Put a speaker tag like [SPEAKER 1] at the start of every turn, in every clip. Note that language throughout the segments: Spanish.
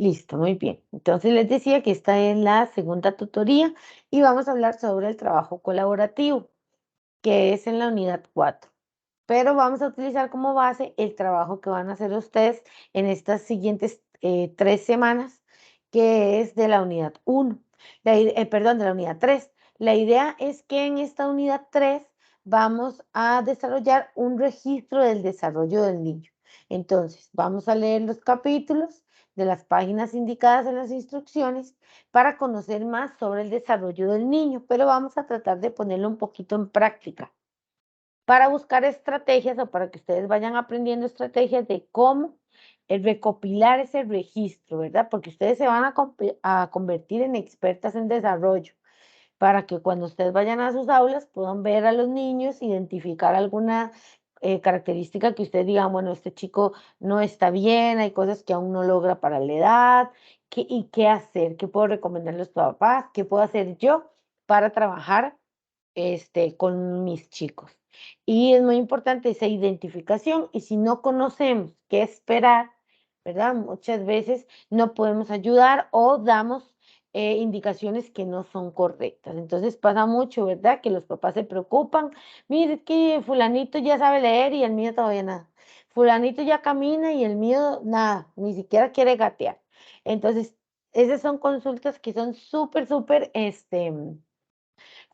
[SPEAKER 1] Listo, muy bien. Entonces les decía que esta es la segunda tutoría y vamos a hablar sobre el trabajo colaborativo, que es en la unidad 4. Pero vamos a utilizar como base el trabajo que van a hacer ustedes en estas siguientes 3 semanas, que es de la unidad 1, perdón, de la unidad 3. La idea es que en esta unidad 3 vamos a desarrollar un registro del desarrollo del niño. Entonces, vamos a leer los capítulos de las páginas indicadas en las instrucciones para conocer más sobre el desarrollo del niño, pero vamos a tratar de ponerlo un poquito en práctica para buscar estrategias o para que ustedes vayan aprendiendo estrategias de cómo recopilar ese registro, ¿verdad? Porque ustedes se van a convertir en expertas en desarrollo, para que cuando ustedes vayan a sus aulas puedan ver a los niños, identificar alguna característica que ustedes digan, bueno, este chico no está bien, hay cosas que aún no logra para la edad, y qué hacer, qué puedo recomendar a los papás, qué puedo hacer yo para trabajar con mis chicos. Y es muy importante esa identificación y si no conocemos qué esperar, ¿verdad? Muchas veces no podemos ayudar o damos indicaciones que no son correctas. Entonces pasa mucho, ¿verdad? Que los papás se preocupan. Mire, es que fulanito ya sabe leer y el mío todavía nada. Fulanito ya camina y el mío nada, ni siquiera quiere gatear. Entonces, esas son consultas que son súper, súper,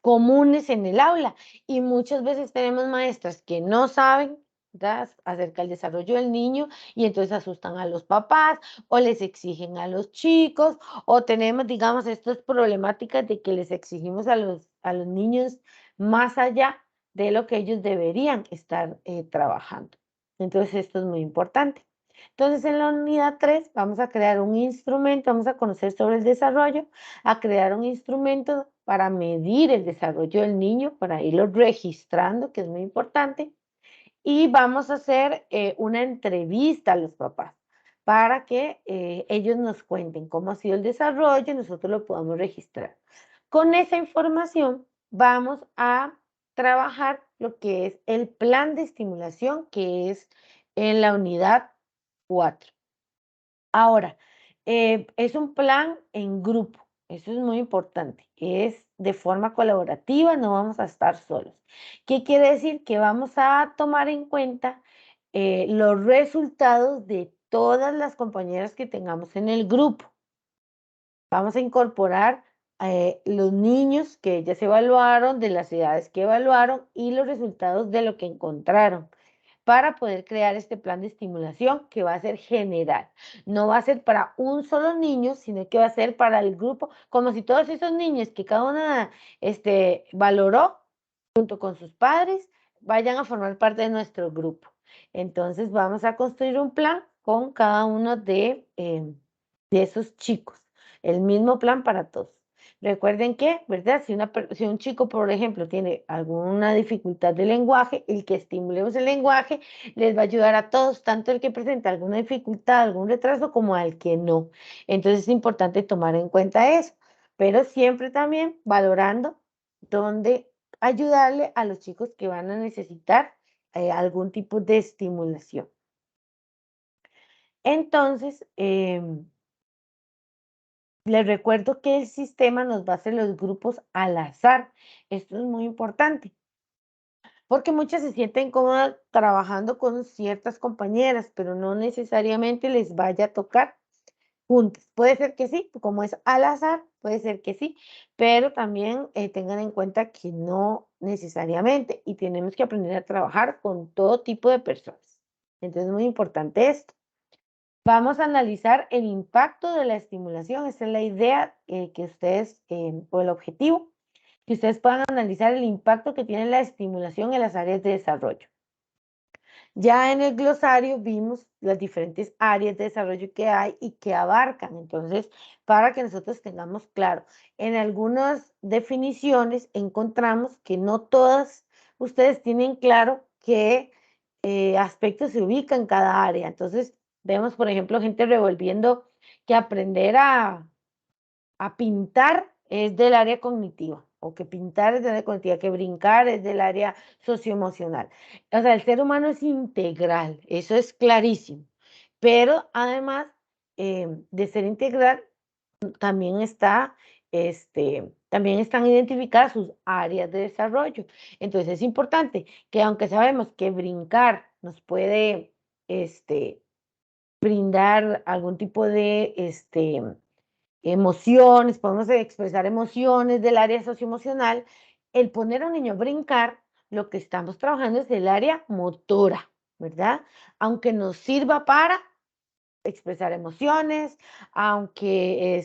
[SPEAKER 1] comunes en el aula y muchas veces tenemos maestras que no saben, ¿verdad?, acerca del desarrollo del niño y entonces asustan a los papás o les exigen a los chicos o tenemos, digamos, estas problemáticas de que les exigimos a los niños más allá de lo que ellos deberían estar trabajando. Entonces esto es muy importante. Entonces en la unidad 3 vamos a crear un instrumento, vamos a conocer sobre el desarrollo, a crear un instrumento para medir el desarrollo del niño, para irlo registrando, que es muy importante. Y vamos a hacer una entrevista a los papás para que ellos nos cuenten cómo ha sido el desarrollo y nosotros lo podamos registrar. Con esa información vamos a trabajar lo que es el plan de estimulación, que es en la unidad 4. Ahora, es un plan en grupo, eso es muy importante, es de forma colaborativa, no vamos a estar solos. ¿Qué quiere decir? Que vamos a tomar en cuenta los resultados de todas las compañeras que tengamos en el grupo. Vamos a incorporar los niños que ellas evaluaron, de las edades que evaluaron y los resultados de lo que encontraron para poder crear este plan de estimulación que va a ser general. No va a ser para un solo niño, sino que va a ser para el grupo, como si todos esos niños que cada una valoró junto con sus padres vayan a formar parte de nuestro grupo. Entonces vamos a construir un plan con cada uno de esos chicos, el mismo plan para todos. Recuerden que, ¿verdad? Si un chico, por ejemplo, tiene alguna dificultad de lenguaje, el que estimulemos el lenguaje les va a ayudar a todos, tanto el que presenta alguna dificultad, algún retraso, como al que no. Entonces es importante tomar en cuenta eso, pero siempre también valorando dónde ayudarle a los chicos que van a necesitar algún tipo de estimulación. Entonces, les recuerdo que el sistema nos va a hacer los grupos al azar. Esto es muy importante, porque muchas se sienten cómodas trabajando con ciertas compañeras, pero no necesariamente les vaya a tocar juntas. Puede ser que sí, como es al azar, puede ser que sí, pero también tengan en cuenta que no necesariamente y tenemos que aprender a trabajar con todo tipo de personas. Entonces es muy importante esto. Vamos a analizar el impacto de la estimulación. Esa es la idea que ustedes, o el objetivo, que ustedes puedan analizar el impacto que tiene la estimulación en las áreas de desarrollo. Ya en el glosario vimos las diferentes áreas de desarrollo que hay y que abarcan. Entonces, para que nosotros tengamos claro, en algunas definiciones encontramos que no todas ustedes tienen claro qué aspectos se ubica en cada área. Entonces, vemos, por ejemplo, gente revolviendo que aprender a pintar es del área cognitiva, o que pintar es del área cognitiva, que brincar es del área socioemocional. O sea, el ser humano es integral, eso es clarísimo. Pero además de ser integral, también también están identificadas sus áreas de desarrollo. Entonces es importante que, aunque sabemos que brincar nos puede brindar algún tipo de emociones, podemos expresar emociones del área socioemocional, el poner a un niño a brincar, lo que estamos trabajando es el área motora, ¿verdad? Aunque nos sirva para expresar emociones, aunque,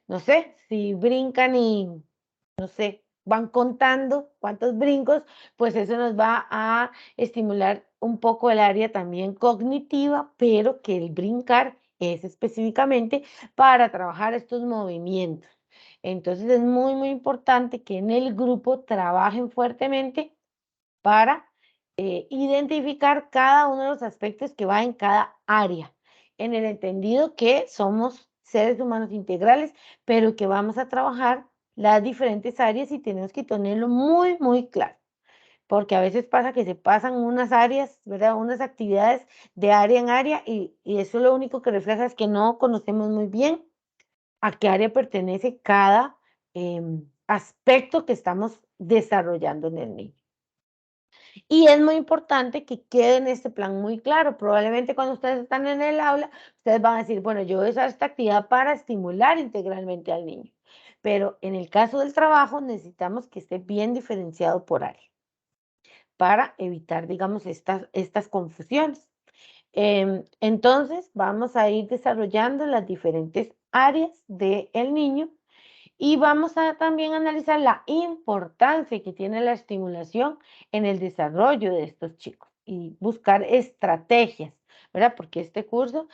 [SPEAKER 1] no sé, si brincan y, no sé, van contando cuántos brincos, pues eso nos va a estimular un poco el área también cognitiva, pero que el brincar es específicamente para trabajar estos movimientos. Entonces es muy, muy importante que en el grupo trabajen fuertemente para identificar cada uno de los aspectos que va en cada área, en el entendido que somos seres humanos integrales, pero que vamos a trabajar las diferentes áreas y tenemos que tenerlo muy, muy claro, porque a veces pasa que se pasan unas áreas, ¿verdad? Unas actividades de área en área y eso lo único que refleja es que no conocemos muy bien a qué área pertenece cada aspecto que estamos desarrollando en el niño. Y es muy importante que quede en este plan muy claro. Probablemente cuando ustedes están en el aula, ustedes van a decir, bueno, yo voy a usar esta actividad para estimular integralmente al niño. Pero en el caso del trabajo, necesitamos que esté bien diferenciado por área para evitar, digamos, estas confusiones. Entonces, vamos a ir desarrollando las diferentes áreas del niño y vamos a también analizar la importancia que tiene la estimulación en el desarrollo de estos chicos y buscar estrategias, ¿verdad? Porque este curso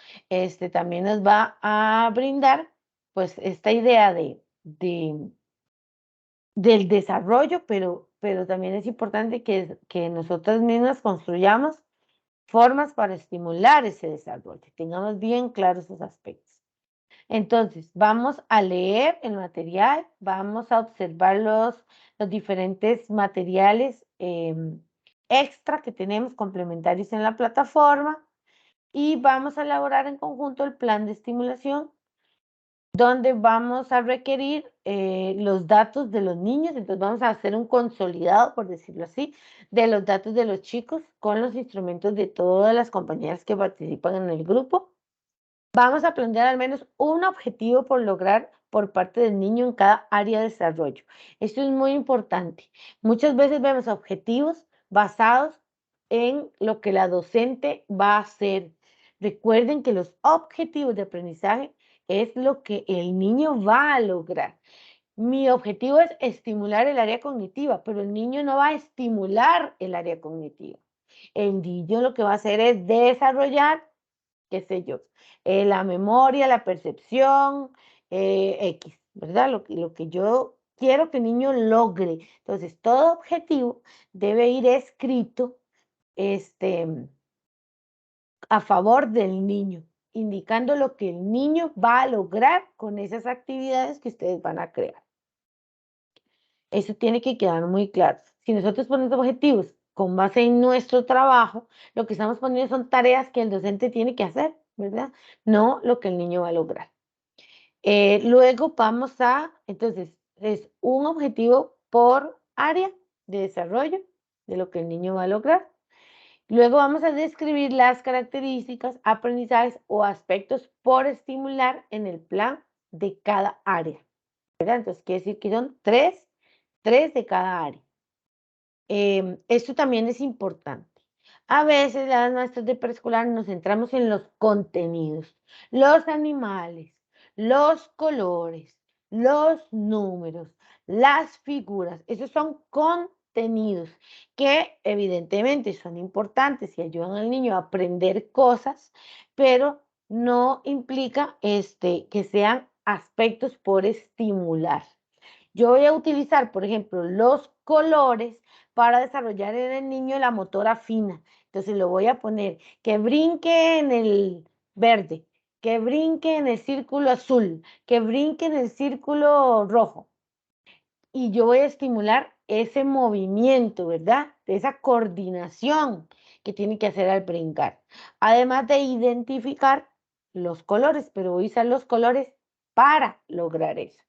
[SPEAKER 1] también nos va a brindar pues esta idea del desarrollo, pero también es importante que nosotras mismas construyamos formas para estimular ese desarrollo, tengamos bien claros esos aspectos. Entonces, vamos a leer el material, vamos a observar los diferentes materiales extra que tenemos complementarios en la plataforma y vamos a elaborar en conjunto el plan de estimulación donde vamos a requerir los datos de los niños. Entonces vamos a hacer un consolidado, por decirlo así, de los datos de los chicos con los instrumentos de todas las compañeras que participan en el grupo. Vamos a plantear al menos un objetivo por lograr por parte del niño en cada área de desarrollo. Esto es muy importante. Muchas veces vemos objetivos basados en lo que la docente va a hacer. Recuerden que los objetivos de aprendizaje es lo que el niño va a lograr. Mi objetivo es estimular el área cognitiva, pero el niño no va a estimular el área cognitiva. El niño lo que va a hacer es desarrollar, qué sé yo, la memoria, la percepción, X, ¿verdad? Lo que yo quiero que el niño logre. Entonces, todo objetivo debe ir escrito este, a favor del niño, indicando lo que el niño va a lograr con esas actividades que ustedes van a crear. Eso tiene que quedar muy claro. Si nosotros ponemos objetivos con base en nuestro trabajo, lo que estamos poniendo son tareas que el docente tiene que hacer, ¿verdad? No lo que el niño va a lograr. Luego vamos entonces, es un objetivo por área de desarrollo de lo que el niño va a lograr. Luego vamos a describir las características, aprendizajes o aspectos por estimular en el plan de cada área, ¿verdad? Entonces, quiere decir que son tres de cada área. Esto también es importante. A veces las maestras de preescolar nos centramos en los contenidos, los animales, los colores, los números, las figuras. Esos son contenidos que evidentemente son importantes y ayudan al niño a aprender cosas, pero no implica que sean aspectos por estimular. Yo voy a utilizar, por ejemplo, los colores para desarrollar en el niño la motora fina. Entonces lo voy a poner que brinque en el verde, que brinque en el círculo azul, que brinque en el círculo rojo. Y yo voy a estimular ese movimiento, ¿verdad? Esa coordinación que tiene que hacer al brincar. Además de identificar los colores, pero voy a usar los colores para lograr eso.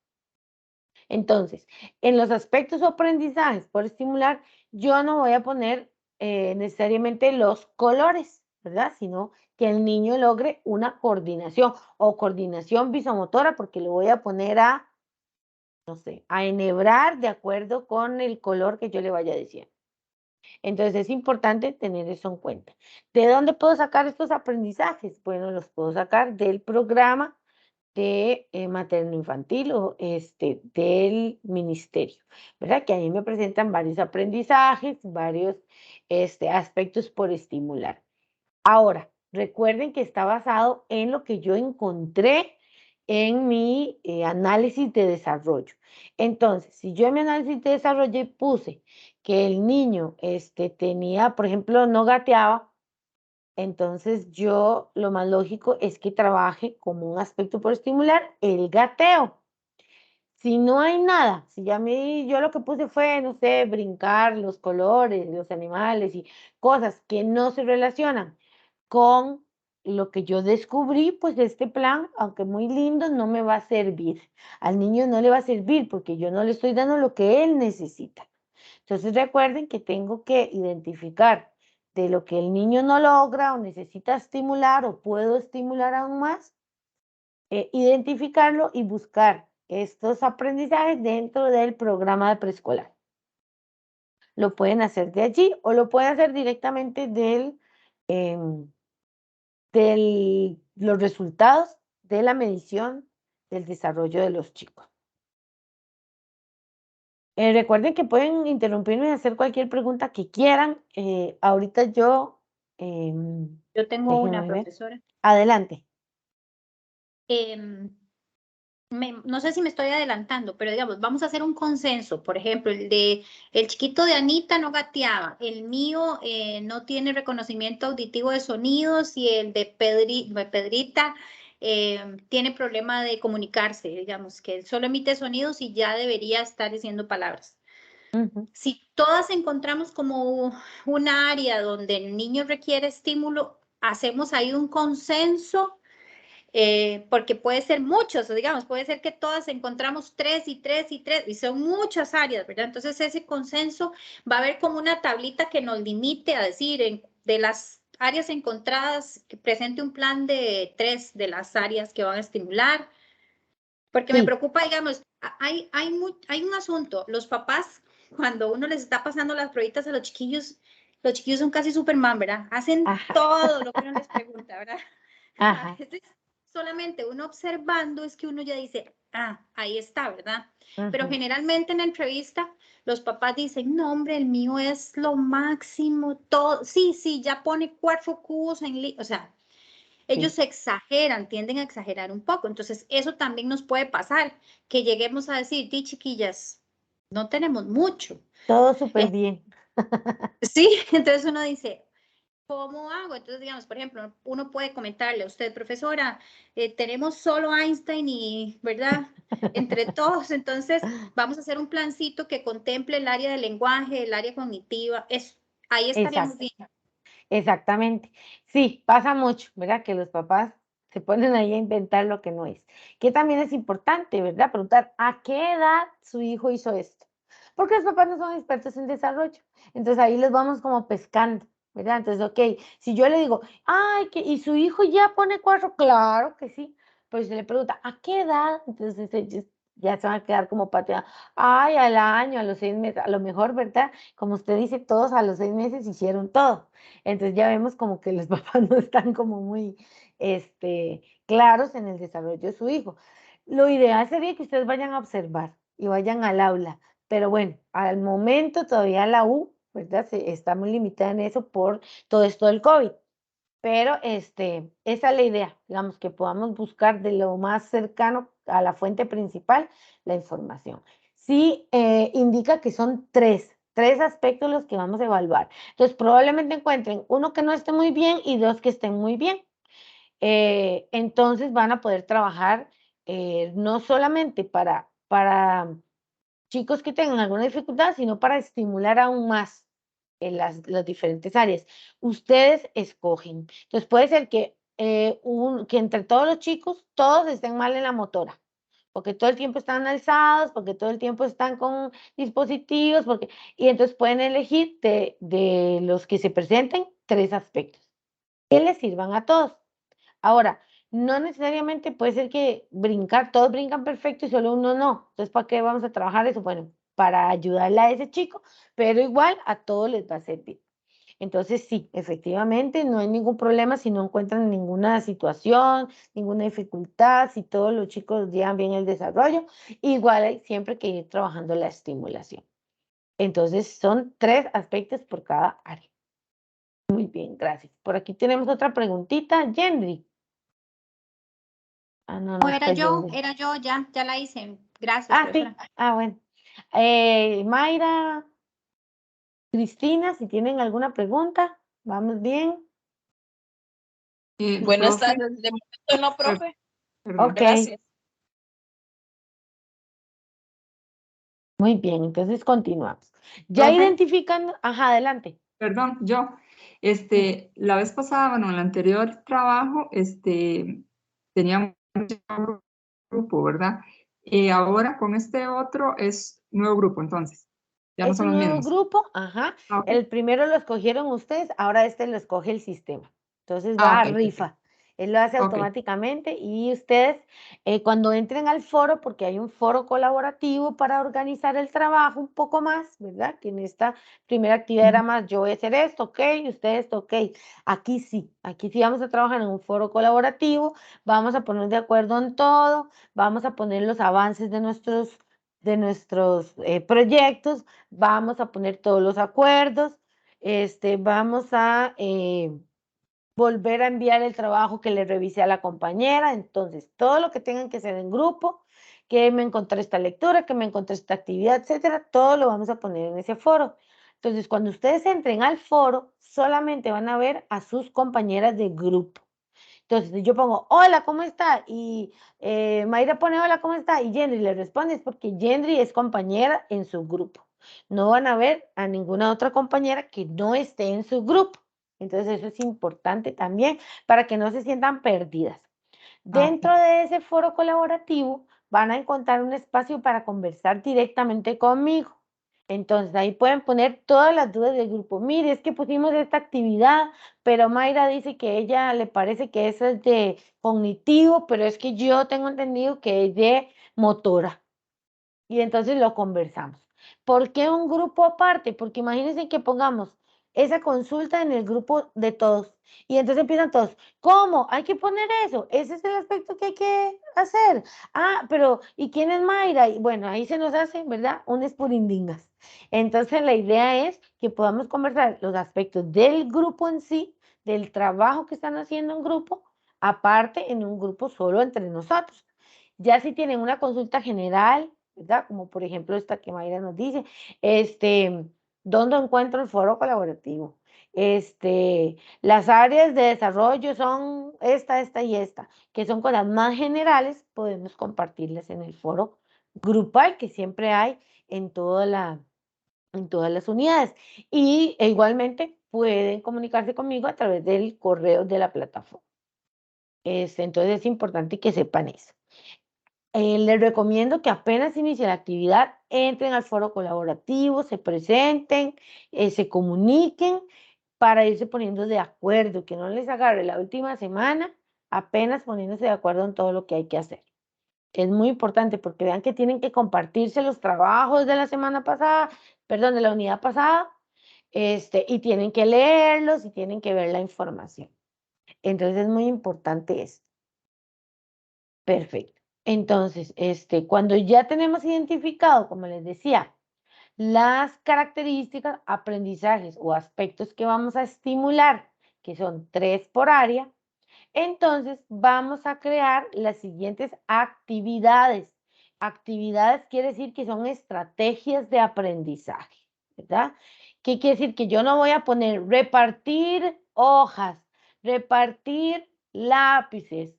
[SPEAKER 1] Entonces, en los aspectos o aprendizajes por estimular, yo no voy a poner necesariamente los colores, ¿verdad? Sino que el niño logre una coordinación o coordinación visomotora, porque lo voy a poner a, no sé, a enhebrar de acuerdo con el color que yo le vaya diciendo. Entonces es importante tener eso en cuenta. ¿De dónde puedo sacar estos aprendizajes? Bueno, los puedo sacar del programa de materno infantil o del ministerio, ¿verdad? Que a mí me presentan varios aprendizajes, varios aspectos por estimular. Ahora, recuerden que está basado en lo que yo encontré en mi análisis de desarrollo. Entonces, si yo en mi análisis de desarrollo puse que el niño tenía, por ejemplo, no gateaba, entonces yo lo más lógico es que trabaje como un aspecto por estimular el gateo. Si no hay nada, si ya yo lo que puse fue, no sé, brincar los colores, los animales y cosas que no se relacionan con lo que yo descubrí, pues este plan, aunque muy lindo, no me va a servir. Al niño no le va a servir porque yo no le estoy dando lo que él necesita. Entonces recuerden que tengo que identificar de lo que el niño no logra o necesita estimular o puedo estimular aún más, identificarlo y buscar estos aprendizajes dentro del programa de preescolar. Lo pueden hacer de allí o lo pueden hacer directamente em, los resultados de la medición del desarrollo de los chicos. Recuerden que pueden interrumpirme y hacer cualquier pregunta que quieran. Ahorita yo,
[SPEAKER 2] Yo tengo una,
[SPEAKER 1] déjenme ver.
[SPEAKER 2] profesora.
[SPEAKER 1] Adelante.
[SPEAKER 2] Em, no sé si me estoy adelantando, pero digamos, vamos a hacer un consenso. Por ejemplo, el chiquito de Anita no gateaba, el mío no tiene reconocimiento auditivo de sonidos y el de Pedrita tiene problema de comunicarse, digamos, que él solo emite sonidos y ya debería estar diciendo palabras.
[SPEAKER 1] Ujú.
[SPEAKER 2] Si todas encontramos como una área donde el niño requiere estímulo, hacemos ahí un consenso porque puede ser muchos, digamos, puede ser que todas encontramos 3 y son muchas áreas, ¿verdad? Entonces ese consenso va a haber como una tablita que nos limite a decir de las áreas encontradas, que presente un plan de 3 de las áreas que van a estimular, porque me
[SPEAKER 1] Sí,
[SPEAKER 2] preocupa, digamos, hay un asunto, los papás, cuando uno les está pasando las pruebitas a los chiquillos son casi Superman, ¿verdad? Hacen
[SPEAKER 1] ajá,
[SPEAKER 2] todo lo que uno les pregunta, ¿verdad? A
[SPEAKER 1] ajá,
[SPEAKER 2] veces solamente uno observando es que uno ya dice, ah, ahí está, ¿verdad? Pero
[SPEAKER 1] ujú,
[SPEAKER 2] generalmente en la entrevista los papás dicen, no, hombre, el mío es lo máximo, todo, sí, sí, ya pone 4 cubos o sea,
[SPEAKER 1] sí,
[SPEAKER 2] ellos exageran, tienden a exagerar un poco. Entonces, eso también nos puede pasar, que lleguemos a decir, di chiquillas, no tenemos mucho.
[SPEAKER 1] todo súper
[SPEAKER 2] Eh,
[SPEAKER 1] bien.
[SPEAKER 2] sí, entonces uno dice, ¿cómo hago? Entonces, digamos, por ejemplo, uno puede comentarle a usted, profesora, tenemos solo Einstein y, ¿verdad? Entre todos, entonces vamos a hacer un plancito que contemple el área del lenguaje, el área cognitiva. Ahí estaríamos
[SPEAKER 1] Exacto,
[SPEAKER 2] bien.
[SPEAKER 1] exactamente. Sí, pasa mucho, ¿verdad? Que los papás se ponen ahí a inventar lo que no es. Que también es importante, ¿verdad? Preguntar, ¿a qué edad su hijo hizo esto? Porque los papás no son expertos en desarrollo. Entonces ahí los vamos como pescando, ¿verdad? Entonces, ok, si yo le digo, ay, ¿y su hijo ya pone 4? Claro que sí. Pues se le pregunta, ¿a qué edad? Entonces ellos ya se van a quedar como pateando, ay, al año, a los 6 meses, a lo mejor, ¿verdad? Como usted dice, todos a los 6 meses hicieron todo. Entonces ya vemos como que los papás no están como muy claros en el desarrollo de su hijo. Lo ideal sería que ustedes vayan a observar y vayan al aula, pero bueno, al momento todavía la U, ¿verdad? Está muy limitada en eso por todo esto del COVID. Pero esa es la idea, digamos, que podamos buscar de lo más cercano a la fuente principal la información. Sí, indica que son tres aspectos los que vamos a evaluar. Entonces, probablemente encuentren uno que no esté muy bien y dos que estén muy bien. Entonces, van a poder trabajar no solamente para chicos que tengan alguna dificultad, sino para estimular aún más en las diferentes áreas. Ustedes escogen. Entonces puede ser que que entre todos los chicos, todos estén mal en la motora, porque todo el tiempo están alzados, porque todo el tiempo están con dispositivos, y entonces pueden elegir de los que se presenten 3 aspectos que les sirvan a todos. Ahora, no necesariamente puede ser que todos brincan perfecto y solo uno no. Entonces, ¿para qué vamos a trabajar eso? Bueno, para ayudarle a ese chico, pero igual a todos les va a servir. Entonces, sí, efectivamente, no hay ningún problema si no encuentran ninguna situación, ninguna dificultad, si todos los chicos llevan bien el desarrollo, igual hay siempre que ir trabajando la estimulación. Entonces, son 3 aspectos por cada área. Muy bien, gracias. Por aquí tenemos otra preguntita, Yendri. Ah, no, no está Yendri.
[SPEAKER 2] Era yo, ya la hice. Gracias,
[SPEAKER 1] Ah, sí.
[SPEAKER 2] profesora.
[SPEAKER 1] Ah, bueno. Mayra, Cristina, si tienen alguna pregunta, ¿vamos bien?
[SPEAKER 3] Buenas
[SPEAKER 4] Profe,
[SPEAKER 3] tardes. De momento no, profe.
[SPEAKER 4] perdón.
[SPEAKER 1] Ok,
[SPEAKER 3] Gracias.
[SPEAKER 1] muy bien, entonces continuamos. Ya
[SPEAKER 4] Profe,
[SPEAKER 1] identificando, ajá, adelante.
[SPEAKER 4] perdón, yo. La vez pasada, bueno, en el anterior trabajo, teníamos un grupo, ¿verdad? Ahora con este otro es nuevo grupo, entonces. Ya no
[SPEAKER 1] Es
[SPEAKER 4] son
[SPEAKER 1] un
[SPEAKER 4] los
[SPEAKER 1] nuevo
[SPEAKER 4] mismos.
[SPEAKER 1] grupo, ajá.
[SPEAKER 4] Ah, ok.
[SPEAKER 1] El primero lo escogieron ustedes, ahora este lo escoge el sistema. Entonces
[SPEAKER 4] Ah,
[SPEAKER 1] va a
[SPEAKER 4] ok, perfecto.
[SPEAKER 1] rifa. Él lo hace
[SPEAKER 4] Ok.
[SPEAKER 1] automáticamente y ustedes cuando entren al foro, porque hay un foro colaborativo para organizar el trabajo un poco más, ¿verdad? Que en esta primera actividad era
[SPEAKER 4] Ujú.
[SPEAKER 1] más, yo voy a hacer esto, ok, ustedes, ok. Aquí sí vamos a trabajar en un foro colaborativo, vamos a poner de acuerdo en todo, vamos a poner los avances de nuestros proyectos, vamos a poner todos los acuerdos, vamos a volver a enviar el trabajo que le revise a la compañera. Entonces, todo lo que tengan que hacer en grupo, que me encontré esta lectura, que me encontré esta actividad, etcétera, todo lo vamos a poner en ese foro. Entonces, cuando ustedes entren al foro, solamente van a ver a sus compañeras de grupo. Entonces, yo pongo, hola, ¿cómo está? Y Mayra pone, hola, ¿cómo está? Y Yendri le responde, es porque Yendri es compañera en su grupo. No van a ver a ninguna otra compañera que no esté en su grupo. Entonces, eso es importante también para que no se sientan perdidas.
[SPEAKER 4] Ah, ok.
[SPEAKER 1] Dentro de ese foro colaborativo van a encontrar un espacio para conversar directamente conmigo. Entonces ahí pueden poner todas las dudas del grupo. Mire, es que pusimos esta actividad, pero Mayra dice que ella le parece que eso es de cognitivo, pero es que yo tengo entendido que es de motora. Y entonces lo conversamos. ¿Por qué un grupo aparte? Porque imagínense que pongamos esa consulta en el grupo de todos. Y entonces empiezan todos, ¿cómo? Hay que poner eso. Ese es el aspecto que hay que hacer. Ah, pero ¿y quién es Mayra? Y bueno, ahí se nos hace, ¿verdad? Un espurindingas. Entonces la idea es que podamos conversar los aspectos del grupo en sí, del trabajo que están haciendo en grupo, aparte en un grupo solo entre nosotros. Ya si tienen una consulta general, ¿verdad? Como por ejemplo esta que Mayra nos dice, ¿dónde encuentro el foro colaborativo? Las áreas de desarrollo son esta y esta, que son cosas más generales, podemos compartirlas en el foro grupal que siempre hay en en todas las unidades. Igualmente pueden comunicarse conmigo a través del correo de la plataforma. Entonces es importante que sepan eso. Les recomiendo que apenas inicie la actividad, entren al foro colaborativo, se presenten, se comuniquen para irse poniendo de acuerdo, que no les agarre la última semana apenas poniéndose de acuerdo en todo lo que hay que hacer. Es muy importante porque vean que tienen que compartirse los trabajos de la semana pasada, perdón, de la unidad pasada, y tienen que leerlos y tienen que ver la información. Entonces es muy importante eso. Perfecto. Entonces, cuando ya tenemos identificado, como les decía, las características, aprendizajes o aspectos que vamos a estimular, que son 3 por área, entonces vamos a crear las siguientes actividades. Actividades quiere decir que son estrategias de aprendizaje, ¿verdad? ¿Qué quiere decir? Que yo no voy a poner repartir hojas, repartir lápices,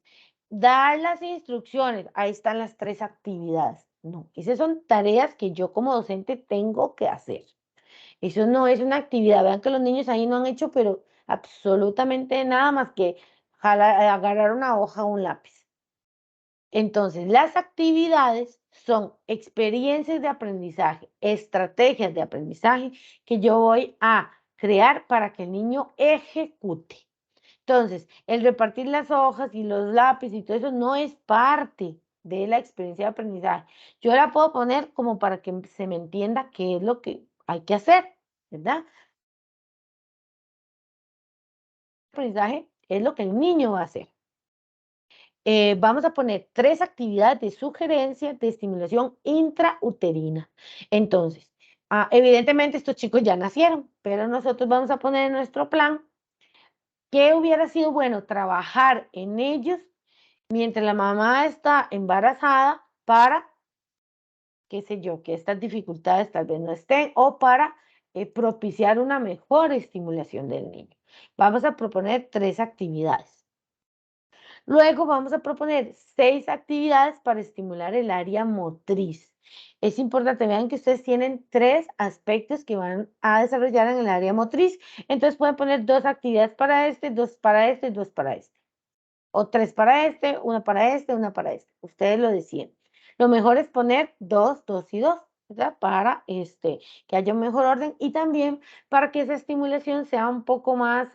[SPEAKER 1] dar las instrucciones. Ahí están las 3 actividades. No, esas son tareas que yo como docente tengo que hacer. Eso no es una actividad. Vean que los niños ahí no han hecho, pero absolutamente nada más que agarrar una hoja o un lápiz. Entonces, las actividades son experiencias de aprendizaje, estrategias de aprendizaje que yo voy a crear para que el niño ejecute. Entonces, el repartir las hojas y los lápices y todo eso no es parte de la experiencia de aprendizaje. Yo la puedo poner como para que se me entienda qué es lo que hay que hacer, ¿verdad? Aprendizaje es lo que el niño va a hacer. Vamos a poner 3 actividades de sugerencia de estimulación intrauterina. Entonces, evidentemente estos chicos ya nacieron, pero nosotros vamos a poner en nuestro plan que hubiera sido bueno trabajar en ellos mientras la mamá está embarazada para, qué sé yo, que estas dificultades tal vez no estén o para propiciar una mejor estimulación del niño. Vamos a proponer 3 actividades. Luego vamos a proponer 6 actividades para estimular el área motriz. Es importante, vean que ustedes tienen 3 aspectos que van a desarrollar en el área motriz. Entonces pueden poner 2 actividades para este, 2 para este, 2 para este. O 3 para este, 1 para este, 1 para este. Ustedes lo deciden. Lo mejor es poner 2, 2 y 2, ¿verdad? Para que haya un mejor orden y también para que esa estimulación sea un poco más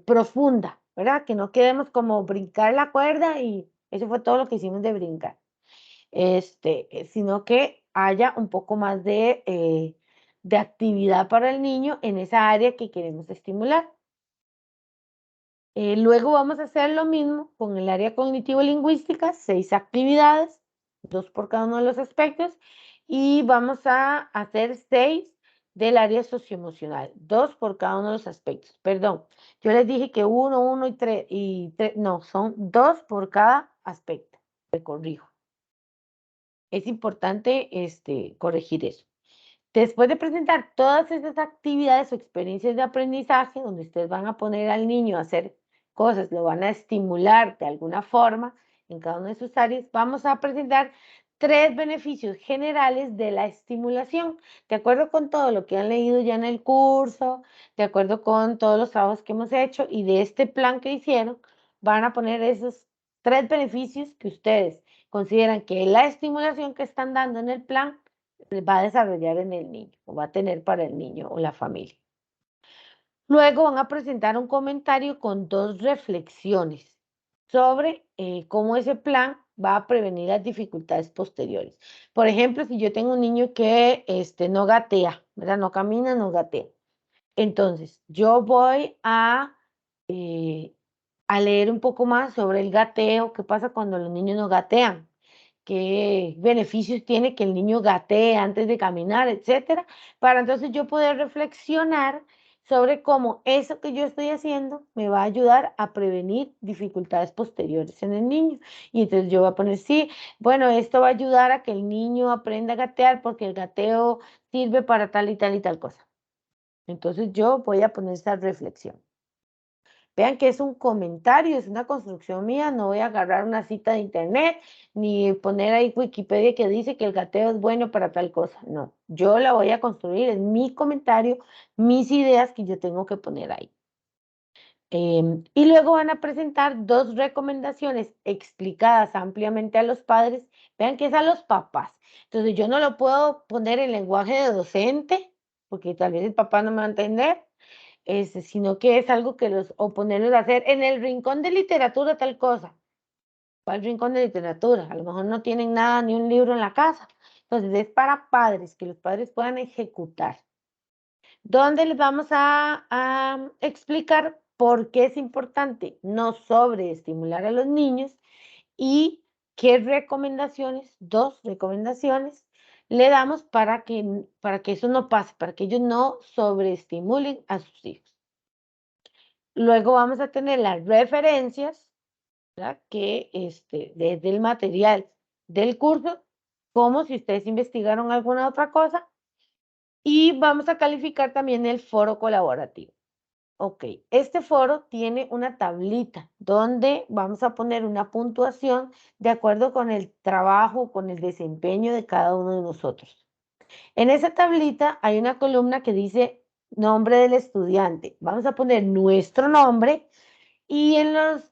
[SPEAKER 1] profunda, ¿verdad? Que no quedemos como brincar la cuerda y eso fue todo lo que hicimos de brincar. Sino que haya un poco más de actividad para el niño en esa área que queremos estimular. Luego vamos a hacer lo mismo con el área cognitivo-lingüística, 6 actividades, 2 por cada uno de los aspectos, y vamos a hacer 6 del área socioemocional, 2 por cada uno de los aspectos. Perdón, yo les dije que 1, 1 y 3, no, son 2 por cada aspecto, me corrijo. Es importante corregir eso. Después de presentar todas esas actividades o experiencias de aprendizaje, donde ustedes van a poner al niño a hacer cosas, lo van a estimular de alguna forma en cada una de sus áreas, vamos a presentar 3 beneficios generales de la estimulación, de acuerdo con todo lo que han leído ya en el curso, de acuerdo con todos los trabajos que hemos hecho y de este plan que hicieron, van a poner esos 3 beneficios que ustedes consideran que la estimulación que están dando en el plan va a desarrollar en el niño o va a tener para el niño o la familia. Luego van a presentar un comentario con 2 reflexiones sobre cómo ese plan va a prevenir las dificultades posteriores. Por ejemplo, si yo tengo un niño que no gatea, ¿verdad? No camina, no gatea. Entonces, yo voy a leer un poco más sobre el gateo, qué pasa cuando los niños no gatean, qué beneficios tiene que el niño gatee antes de caminar, etcétera, para entonces yo poder reflexionar sobre cómo eso que yo estoy haciendo me va a ayudar a prevenir dificultades posteriores en el niño. Y entonces yo voy a poner, sí, bueno, esto va a ayudar a que el niño aprenda a gatear porque el gateo sirve para tal y tal y tal cosa. Entonces yo voy a poner esa reflexión. Vean que es un comentario, es una construcción mía, no voy a agarrar una cita de internet ni poner ahí Wikipedia que dice que el gateo es bueno para tal cosa. No, yo la voy a construir, es mi comentario, mis ideas que yo tengo que poner ahí. Y luego van a presentar 2 recomendaciones explicadas ampliamente a los padres. Vean que es a los papás. Entonces yo no lo puedo poner en lenguaje de docente, porque tal vez el papá no me va a entender sino que es algo que o ponerlos a hacer en el rincón de literatura tal cosa. ¿Cuál rincón de literatura? A lo mejor no tienen nada, ni un libro en la casa. Entonces es para padres, que los padres puedan ejecutar. Donde les vamos a explicar por qué es importante no sobreestimular a los niños y qué recomendaciones, 2 recomendaciones, le damos para que eso no pase, para que ellos no sobreestimulen a sus hijos. Luego vamos a tener las referencias, ¿verdad? Que desde el material del curso, como si ustedes investigaron alguna otra cosa, y vamos a calificar también el foro colaborativo. Ok, este foro tiene una tablita donde vamos a poner una puntuación de acuerdo con el trabajo, con el desempeño de cada uno de nosotros. En esa tablita hay una columna que dice nombre del estudiante. Vamos a poner nuestro nombre y en las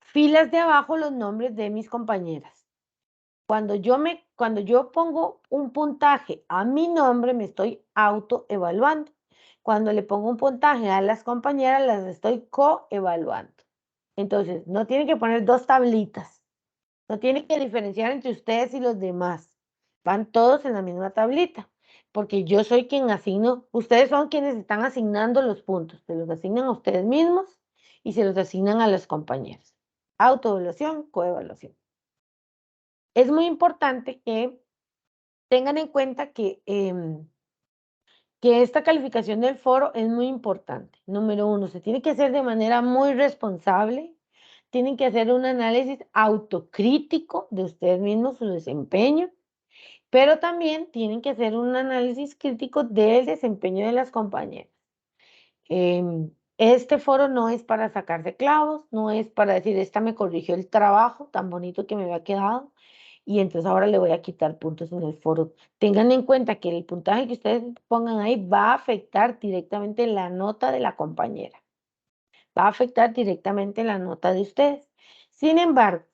[SPEAKER 1] filas de abajo los nombres de mis compañeras. Cuando yo pongo un puntaje a mi nombre, me estoy autoevaluando. Cuando le pongo un puntaje a las compañeras, las estoy coevaluando. Entonces, no tienen que poner dos tablitas. No tienen que diferenciar entre ustedes y los demás. Van todos en la misma tablita. Porque yo soy quien asigno, ustedes son quienes están asignando los puntos. Se los asignan a ustedes mismos y se los asignan a los compañeros. Autoevaluación, coevaluación. Es muy importante que tengan en cuenta que esta calificación del foro es muy importante. Número uno, se tiene que hacer de manera muy responsable. Tienen que hacer un análisis autocrítico de ustedes mismos, su desempeño, pero también tienen que hacer un análisis crítico del desempeño de las compañeras. Este foro no es para sacarse clavos, no es para decir, esta me corrigió el trabajo tan bonito que me había quedado y entonces ahora le voy a quitar puntos en el foro. Tengan en cuenta que el puntaje que ustedes pongan ahí va a afectar directamente la nota de la compañera. Va a afectar directamente la nota de ustedes. Sin embargo,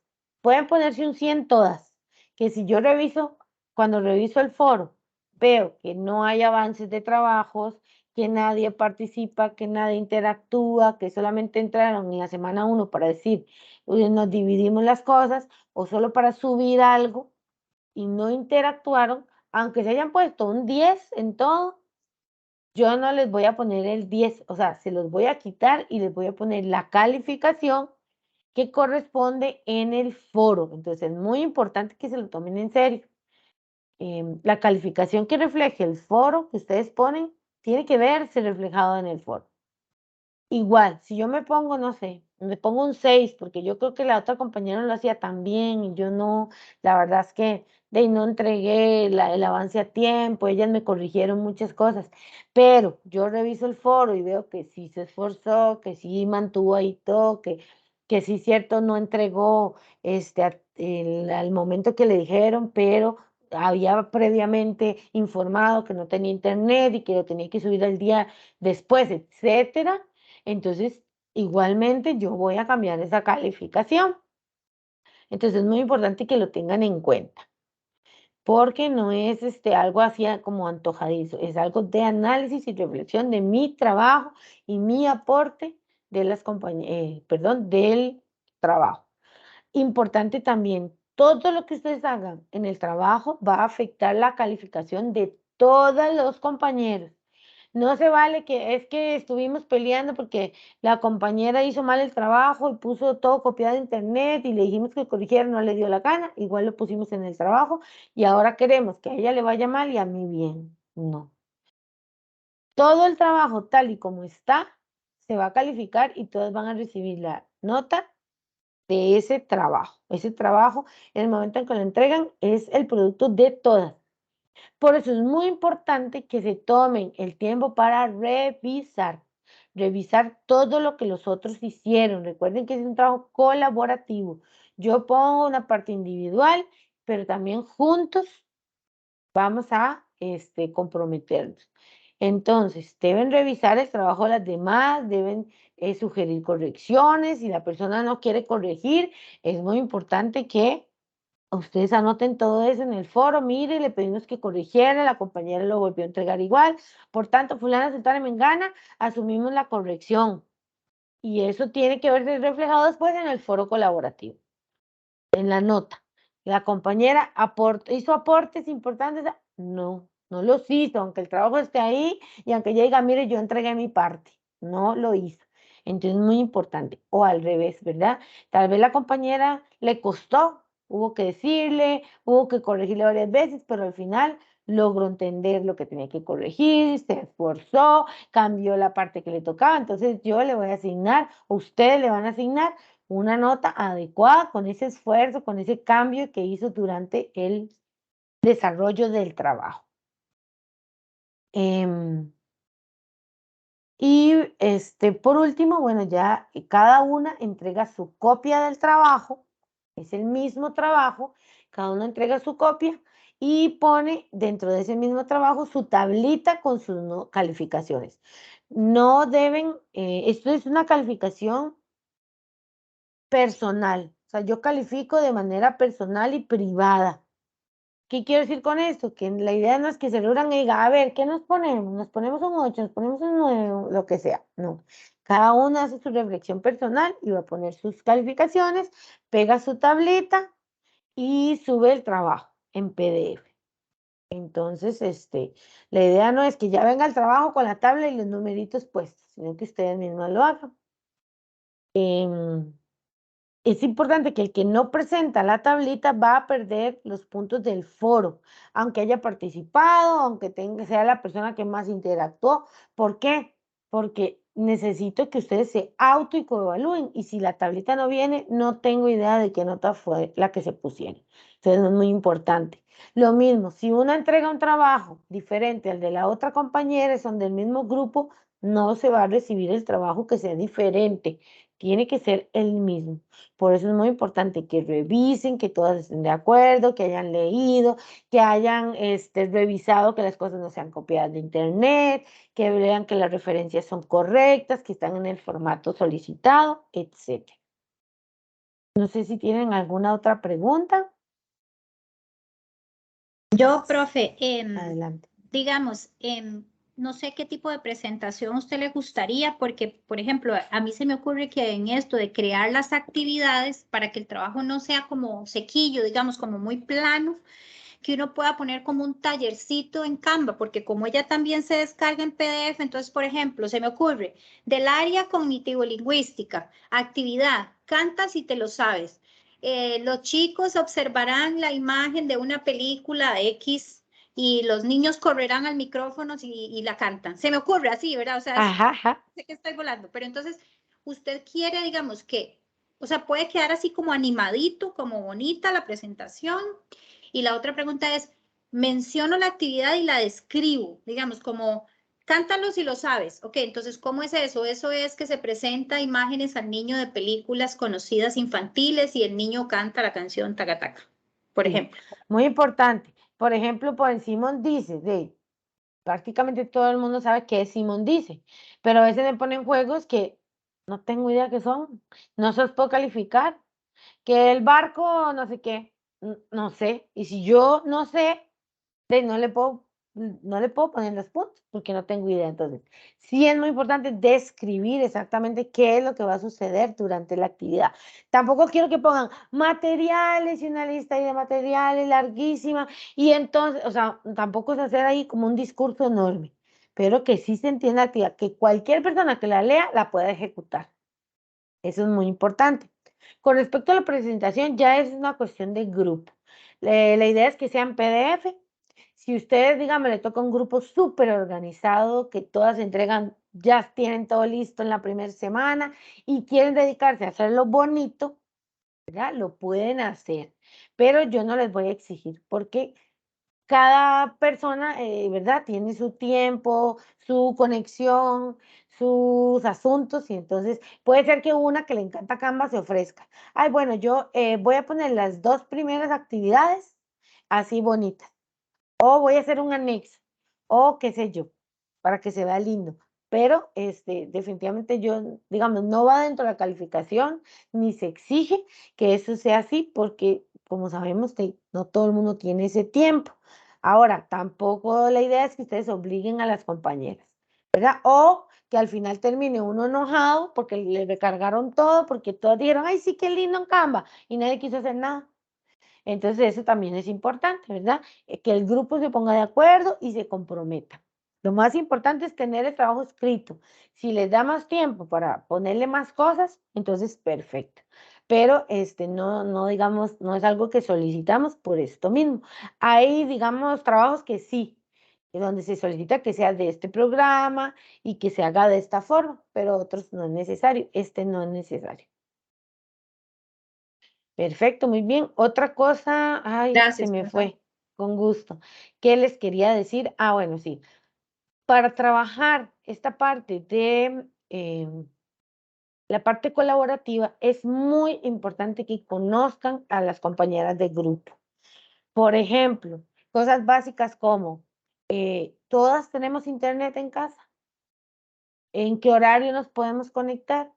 [SPEAKER 1] pueden ponerse un 100 todas, que si yo reviso, cuando reviso el foro, veo que no hay avances de trabajos, que nadie participa, que nadie interactúa, que solamente entraron en la semana 1 para decir, nos dividimos las cosas, o solo para subir algo, y no interactuaron, aunque se hayan puesto un 10 en todo, yo no les voy a poner el 10, o sea, se los voy a quitar y les voy a poner la calificación que corresponde en el foro. Entonces, es muy importante que se lo tomen en serio. La calificación que refleje el foro que ustedes ponen tiene que verse reflejado en el foro. Igual, si yo me pongo, no sé, me pongo un 6, porque yo creo que la otra compañera lo hacía tan bien y yo no, la verdad es que no entregué el avance a tiempo, ellas me corrigieron muchas cosas, pero yo reviso el foro y veo que sí se esforzó, que sí mantuvo ahí todo, que sí cierto no entregó al momento que le dijeron, pero había previamente informado que no tenía internet y que lo tenía que subir al día después, etcétera. Entonces, igualmente yo voy a cambiar esa calificación. Entonces, es muy importante que lo tengan en cuenta, porque no es algo así como antojadizo, es algo de análisis y reflexión de mi trabajo y mi aporte de las perdón, del trabajo. Importante también, todo lo que ustedes hagan en el trabajo va a afectar la calificación de todos los compañeros. No se vale que es que estuvimos peleando porque la compañera hizo mal el trabajo y puso todo copiado de internet y le dijimos que corrigiera, no le dio la gana, igual lo pusimos en el trabajo y ahora queremos que a ella le vaya mal y a mí bien. No. Todo el trabajo tal y como está se va a calificar y todos van a recibir la nota de ese trabajo. Ese trabajo, en el momento en que lo entregan, es el producto de todas. Por eso es muy importante que se tomen el tiempo para revisar todo lo que los otros hicieron. Recuerden que es un trabajo colaborativo. Yo pongo una parte individual, pero también juntos vamos a comprometernos. Entonces, deben revisar el trabajo de las demás, deben sugerir correcciones. Si la persona no quiere corregir, es muy importante que ustedes anoten todo eso en el foro. Mire, le pedimos que corrigiera, la compañera lo volvió a entregar igual. Por tanto, fulana, sultana, mengana, asumimos la corrección. Y eso tiene que verse reflejado después en el foro colaborativo, en la nota. La compañera hizo aportes importantes. No, no los hizo, aunque el trabajo esté ahí y aunque ella diga, mire, yo entregué mi parte. No lo hizo. Entonces, muy importante. O al revés, ¿verdad? Tal vez la compañera le costó, hubo que decirle, hubo que corregirle varias veces, pero al final logró entender lo que tenía que corregir, se esforzó, cambió la parte que le tocaba. Entonces, yo le voy a asignar, ustedes le van a asignar una nota adecuada con ese esfuerzo, con ese cambio que hizo durante el desarrollo del trabajo. Y por último, bueno, ya cada una entrega su copia del trabajo, es el mismo trabajo, cada uno entrega su copia y pone dentro de ese mismo trabajo su tablita con sus calificaciones. No deben, esto es una calificación personal, o sea, yo califico de manera personal y privada. ¿Qué quiero decir con esto? Que la idea no es que se logran y diga, a ver, ¿qué nos ponemos? ¿Nos ponemos un 8, nos ponemos un 9, lo que sea? No. Cada uno hace su reflexión personal y va a poner sus calificaciones, pega su tableta y sube el trabajo en PDF. Entonces, la idea no es que ya venga el trabajo con la tabla y los numeritos puestos, sino que ustedes mismos lo hagan. Es importante que el que no presenta la tablita va a perder los puntos del foro, aunque haya participado, aunque sea la persona que más interactuó. ¿Por qué? Porque necesito que ustedes se autoevalúen y si la tablita no viene, no tengo idea de qué nota fue la que se pusieron. Entonces es muy importante. Lo mismo, si una entrega un trabajo diferente al de la otra compañera, son del mismo grupo, no se va a recibir el trabajo que sea diferente. Tiene que ser el mismo. Por eso es muy importante que revisen, que todas estén de acuerdo, que hayan leído, que hayan revisado que las cosas no sean copiadas de internet, que vean que las referencias son correctas, que están en el formato solicitado, etc. No sé si tienen alguna otra pregunta.
[SPEAKER 2] Yo, profe,
[SPEAKER 1] Adelante.
[SPEAKER 2] digamos, no sé qué tipo de presentación a usted le gustaría, porque, por ejemplo, a mí se me ocurre que en esto de crear las actividades para que el trabajo no sea como sequillo, digamos, como muy plano, que uno pueda poner como un tallercito en Canva, porque como ella también se descarga en PDF, entonces, por ejemplo, se me ocurre, del área cognitivo-lingüística, actividad, canta si te lo sabes. Los chicos observarán la imagen de una película X y los niños correrán al micrófono y la cantan. Se me ocurre así, ¿verdad? O sea,
[SPEAKER 1] Ajá, ajá.
[SPEAKER 2] sé que estoy volando, pero entonces usted quiere, digamos, que, o sea, puede quedar así como animadito, como bonita la presentación. Y la otra pregunta es, menciono la actividad y la describo, digamos, como cántalo si lo sabes. Ok, entonces, ¿cómo es eso? Eso es que se presenta imágenes al niño de películas conocidas infantiles y el niño canta la canción taca taca, por
[SPEAKER 1] Sí,
[SPEAKER 2] ejemplo.
[SPEAKER 1] muy importante. Por ejemplo, pues Simón dice, prácticamente todo el mundo sabe qué es Simón dice, pero a veces me ponen juegos que no tengo idea qué son, no se los puedo calificar, que el barco, no sé qué, no sé, y si yo no sé, no le puedo poner los puntos porque no tengo idea. Entonces, sí es muy importante describir exactamente qué es lo que va a suceder durante la actividad. Tampoco quiero que pongan materiales y una lista ahí de materiales larguísima y entonces, o sea, tampoco es hacer ahí como un discurso enorme, pero que sí se entienda la actividad, que cualquier persona que la lea la pueda ejecutar. Eso es muy importante. Con respecto a la presentación, ya es una cuestión de grupo. La idea es que sean PDF. Si ustedes, díganme, le toca un grupo súper organizado, que todas entregan, ya tienen todo listo en la primera semana y quieren dedicarse a hacerlo bonito, ¿verdad? Lo pueden hacer, pero yo no les voy a exigir porque cada persona, ¿verdad? Tiene su tiempo, su conexión, sus asuntos y entonces puede ser que una que le encanta Canva se ofrezca. Ay, bueno, yo voy a poner las 2 primeras actividades así bonitas o voy a hacer un anexo o qué sé yo, para que se vea lindo. Pero definitivamente yo, digamos, no va dentro de la calificación ni se exige que eso sea así porque, como sabemos, no todo el mundo tiene ese tiempo. Ahora, tampoco la idea es que ustedes obliguen a las compañeras, ¿verdad? O que al final termine uno enojado porque le recargaron todo, porque todos dijeron, ay, sí, qué lindo en Canva, y nadie quiso hacer nada. Entonces, eso también es importante, ¿verdad? Que el grupo se ponga de acuerdo y se comprometa. Lo más importante es tener el trabajo escrito. Si les da más tiempo para ponerle más cosas, entonces perfecto. Pero no digamos, no es algo que solicitamos por esto mismo. Hay, digamos, trabajos que sí, donde se solicita que sea de este programa y que se haga de esta forma, pero otros no es necesario. Este no es necesario. Perfecto, muy bien. Otra cosa, ay, se
[SPEAKER 2] Gracias,
[SPEAKER 1] me
[SPEAKER 2] profe.
[SPEAKER 1] fue, con gusto. ¿Qué les quería decir? Ah, bueno, sí. Para trabajar esta parte de la parte colaborativa, es muy importante que conozcan a las compañeras de grupo. Por ejemplo, Cosas básicas como, ¿todas tenemos internet en casa? ¿En qué horario nos podemos conectar?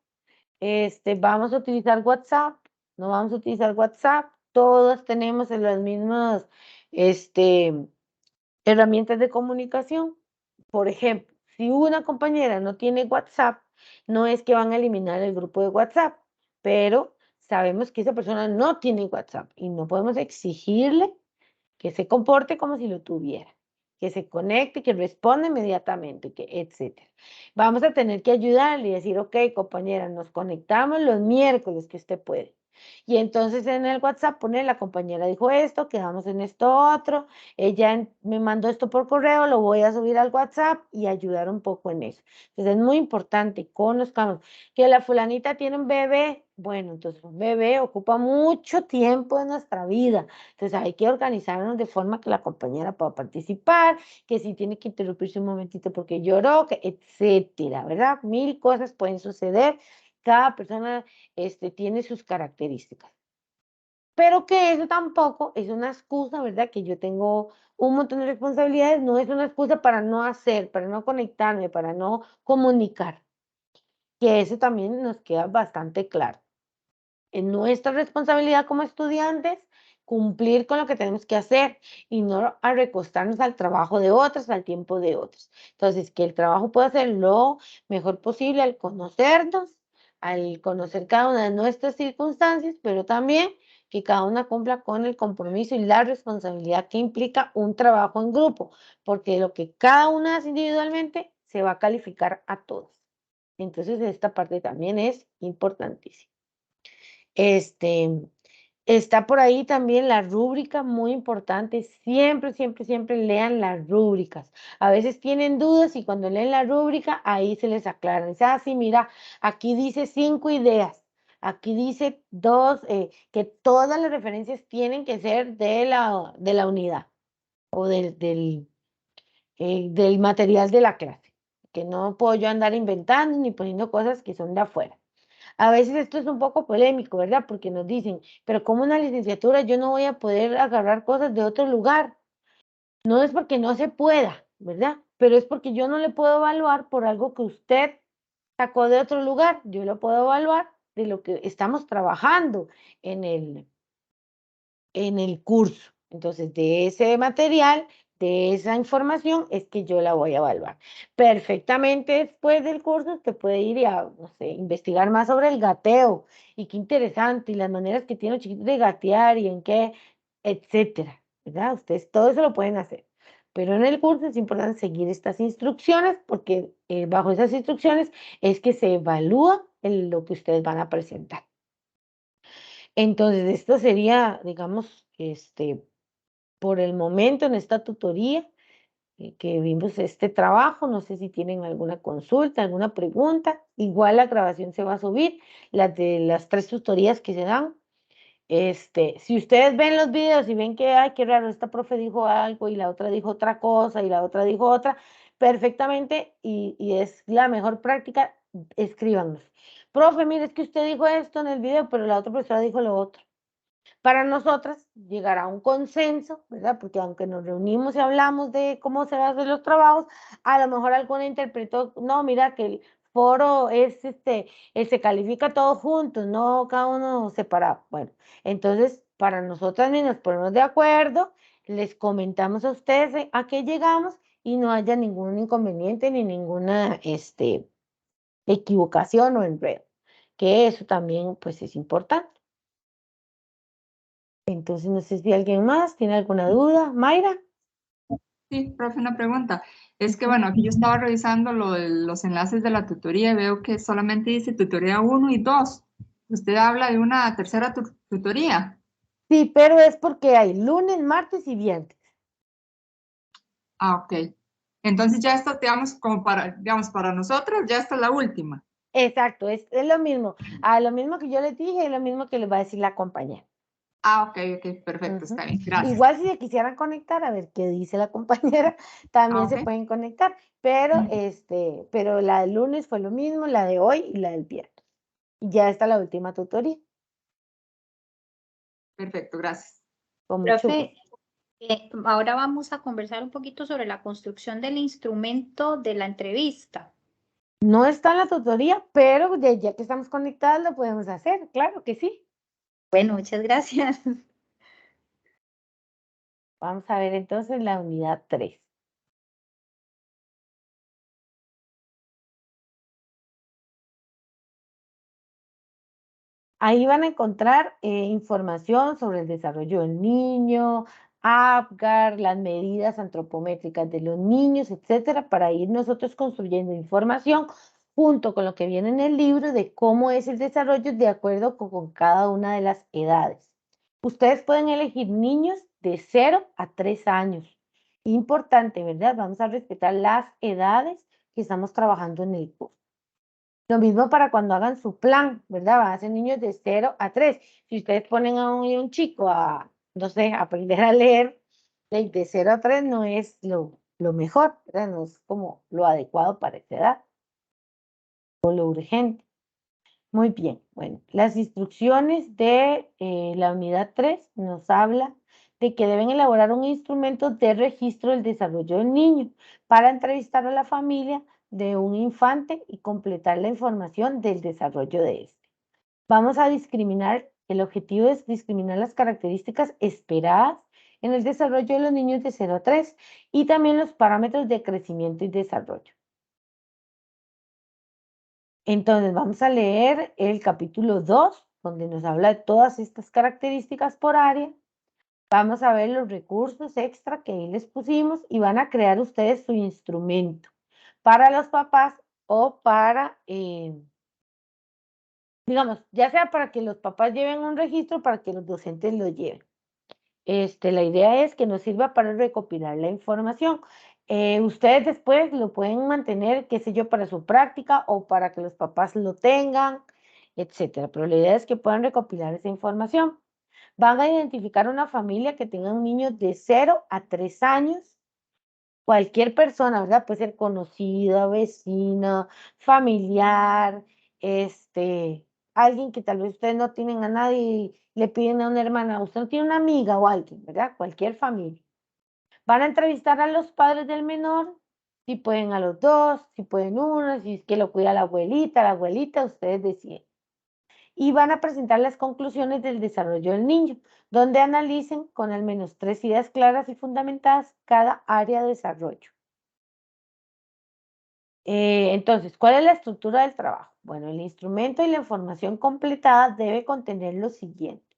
[SPEAKER 1] ¿Vamos a utilizar WhatsApp? ¿No vamos a utilizar WhatsApp? Todos tenemos las mismas, herramientas de comunicación. Por ejemplo, si una compañera no tiene WhatsApp, no es que van a eliminar el grupo de WhatsApp, pero sabemos que esa persona no tiene WhatsApp y no podemos exigirle que se comporte como si lo tuviera, que se conecte, que responda inmediatamente, que etcétera. Vamos a tener que ayudarle y decir, ok, compañera, nos conectamos los miércoles que usted puede. Y entonces en el WhatsApp pone, la compañera dijo esto, quedamos en esto otro, ella me mandó esto por correo, lo voy a subir al WhatsApp y ayudar un poco en eso. Entonces es muy importante, conozcamos que la fulanita tiene un bebé. Bueno, entonces un bebé ocupa mucho tiempo de nuestra vida. Entonces hay que organizarnos de forma que la compañera pueda participar, que si tiene que interrumpirse un momentito porque lloró, que etcétera, ¿verdad? Mil cosas pueden suceder. Cada persona tiene sus características. Pero que eso tampoco es una excusa, ¿verdad? Que yo tengo un montón de responsabilidades, no es una excusa para no hacer, para no conectarme, para no comunicar. Que eso también nos queda bastante claro. Es nuestra responsabilidad como estudiantes cumplir con lo que tenemos que hacer y no a recostarnos al trabajo de otros, al tiempo de otros. Entonces, que el trabajo pueda ser lo mejor posible al conocernos, al conocer cada una de nuestras circunstancias, pero también que cada una cumpla con el compromiso y la responsabilidad que implica un trabajo en grupo, porque lo que cada una hace individualmente se va a calificar a todos. Entonces, esta parte también es importantísima. Este, Está por ahí también la rúbrica, muy importante. Siempre, siempre, siempre lean las rúbricas. A veces tienen dudas y cuando leen la rúbrica, ahí se les aclaran. Dice, ah, sí, mira, aquí dice 5 ideas. Aquí dice 2, que todas las referencias tienen que ser de la unidad o del material de la clase. Que no puedo yo andar inventando ni poniendo cosas que son de afuera. A veces esto es un poco polémico, ¿verdad? Porque nos dicen, pero como una licenciatura yo no voy a poder agarrar cosas de otro lugar. No es porque no se pueda, ¿verdad? Pero es porque yo no le puedo evaluar por algo que usted sacó de otro lugar. Yo lo puedo evaluar de lo que estamos trabajando en el curso. Entonces, de ese material, de esa información, es que yo la voy a evaluar. Perfectamente después del curso, usted puede ir y no sé, investigar más sobre el gateo y qué interesante y las maneras que tienen los chiquitos de gatear y en qué, etcétera, ¿verdad? Ustedes todo eso lo pueden hacer. Pero en el curso es importante seguir estas instrucciones porque bajo esas instrucciones es que se evalúa lo que ustedes van a presentar. Entonces, esto sería, digamos, por el momento en esta tutoría que vimos este trabajo. No sé si tienen alguna consulta, alguna pregunta. Igual la grabación se va a subir, las de las 3 tutorías que se dan. Si ustedes ven los videos y ven que, ay, qué raro, esta profe dijo algo y la otra dijo otra cosa y la otra dijo otra, perfectamente y es la mejor práctica, escríbanos. Profe, mire, es que usted dijo esto en el video, pero la otra profesora dijo lo otro. Para nosotras llegar a un consenso, ¿verdad? Porque aunque nos reunimos y hablamos de cómo se van a hacer los trabajos, a lo mejor alguna interpretó, no, mira que el foro es se califica todos juntos, no cada uno separado. Bueno, entonces para nosotras ni nos ponemos de acuerdo, les comentamos a ustedes a qué llegamos y no haya ningún inconveniente ni ninguna equivocación o enredo, que eso también pues es importante. Entonces, no sé si alguien más tiene alguna duda. Mayra.
[SPEAKER 4] Sí, profe, una pregunta. Es que, bueno, aquí yo estaba revisando los enlaces de la tutoría y veo que solamente dice tutoría 1 y 2. Usted habla de una tercera tutoría.
[SPEAKER 1] Sí, pero es porque hay lunes, martes y viernes.
[SPEAKER 4] Ah, ok. Entonces ya esto, digamos, como para, digamos, para nosotros, ya esta es la última.
[SPEAKER 1] Exacto, es lo mismo. A lo mismo que yo les dije, es lo mismo que les va a decir la compañera.
[SPEAKER 4] Ah, ok, ok, perfecto,
[SPEAKER 1] Ujú.
[SPEAKER 4] está bien, gracias.
[SPEAKER 1] Igual si se quisieran conectar, a ver qué dice la compañera,
[SPEAKER 4] Ah,
[SPEAKER 1] también se
[SPEAKER 4] ok.
[SPEAKER 1] pueden conectar. Pero la del lunes fue lo mismo, la de hoy y la del viernes. Y ya está la última tutoría.
[SPEAKER 4] Perfecto, gracias.
[SPEAKER 1] Con mucho
[SPEAKER 2] Profe,
[SPEAKER 1] gusto.
[SPEAKER 2] Ahora vamos a conversar un poquito sobre la construcción del instrumento de la entrevista.
[SPEAKER 1] No está en la tutoría, pero ya que estamos conectados lo podemos hacer, claro que sí.
[SPEAKER 2] Bueno, muchas gracias.
[SPEAKER 1] Vamos a ver entonces la unidad 3. Ahí van a encontrar información sobre el desarrollo del niño, APGAR, las medidas antropométricas de los niños, etcétera, para ir nosotros construyendo información junto con lo que viene en el libro de cómo es el desarrollo de acuerdo con cada una de las edades. Ustedes pueden elegir niños de 0 a 3 años. Importante, ¿verdad? Vamos a respetar las edades que estamos trabajando en el curso. Lo mismo para cuando hagan su plan, ¿verdad? Van a ser niños de 0 a 3. Si ustedes ponen a un chico a, no sé, aprender a leer, de 0 a 3 no es lo mejor, ¿verdad? No es como lo adecuado para esa edad o lo urgente. Muy bien, bueno, las instrucciones de la unidad 3 nos habla de que deben elaborar un instrumento de registro del desarrollo del niño para entrevistar a la familia de un infante y completar la información del desarrollo de este. Vamos a discriminar, el objetivo es discriminar las características esperadas en el desarrollo de los niños de 0 a 3 y también los parámetros de crecimiento y desarrollo. Entonces vamos a leer el capítulo 2, donde nos habla de todas estas características por área. Vamos a ver los recursos extra que ahí les pusimos y van a crear ustedes su instrumento para los papás o para, digamos, ya sea para que los papás lleven un registro, para que los docentes lo lleven. La idea es que nos sirva para recopilar la información. Ustedes después lo pueden mantener, qué sé yo, para su práctica o para que los papás lo tengan, etcétera. Pero la idea es que puedan recopilar esa información. Van a identificar una familia que tenga un niño de 0 a 3 años. Cualquier persona, ¿verdad? Puede ser conocida, vecina, familiar, alguien que tal vez ustedes no tienen a nadie y le piden a una hermana, usted no tiene una amiga o alguien, ¿verdad? Cualquier familia. Van a entrevistar a los padres del menor, si pueden a los dos, si pueden uno, si es que lo cuida la abuelita, ustedes deciden. Y van a presentar las conclusiones del desarrollo del niño, donde analicen con al menos 3 ideas claras y fundamentadas cada área de desarrollo. Entonces, ¿cuál es la estructura del trabajo? Bueno, el instrumento y la información completada debe contener lo siguiente.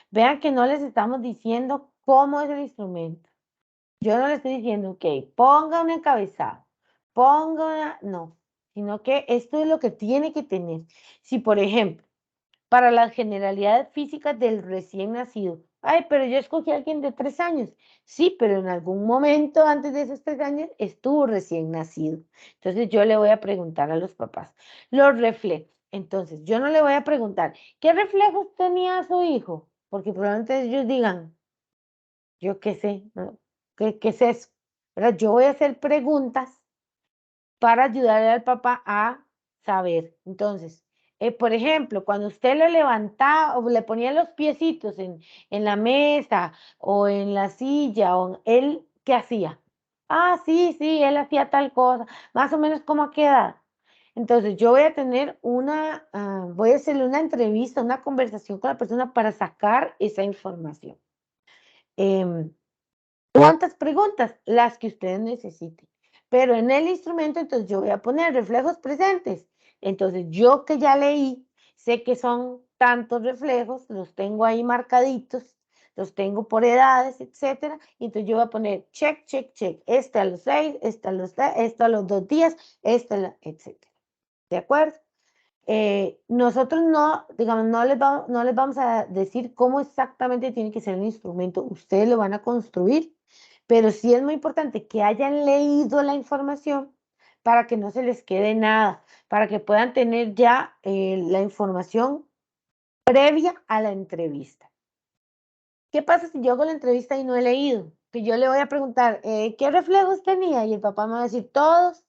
[SPEAKER 1] Vean que no les estamos diciendo cómo es el instrumento. Yo no les estoy diciendo, ok, ponga un encabezado, no, sino que esto es lo que tiene que tener. Si, por ejemplo, para las generalidades físicas del recién nacido. Ay, pero yo escogí a alguien de 3 años. Sí, pero en algún momento antes de esos 3 años estuvo recién nacido. Entonces yo le voy a preguntar a los papás los reflejos. Entonces yo no le voy a preguntar, ¿qué reflejos tenía su hijo? Porque probablemente ellos digan, yo qué sé, ¿no? ¿Qué es eso? Pero yo voy a hacer preguntas para ayudarle al papá a saber. Entonces, por ejemplo, cuando usted le levantaba o le ponía los piecitos en la mesa o en la silla, o él, ¿qué hacía? Ah, sí, él hacía tal cosa, más o menos como a qué edad. Entonces, yo voy a tener voy a hacerle una entrevista, una conversación con la persona para sacar esa información. ¿Cuántas preguntas? Las que ustedes necesiten. Pero en el instrumento, entonces yo voy a poner reflejos presentes. Entonces yo que ya leí, sé que son tantos reflejos, los tengo ahí marcaditos, los tengo por edades, etcétera. Y entonces yo voy a poner check, check, check. Este a los 6, este a los 2 días, etcétera. ¿De acuerdo? Nosotros no, digamos, no les vamos a decir cómo exactamente tiene que ser el instrumento. Ustedes lo van a construir, pero sí es muy importante que hayan leído la información para que no se les quede nada, para que puedan tener ya la información previa a la entrevista. ¿Qué pasa si yo hago la entrevista y no he leído? Que yo le voy a preguntar, ¿qué reflejos tenía? Y el papá me va a decir, todos.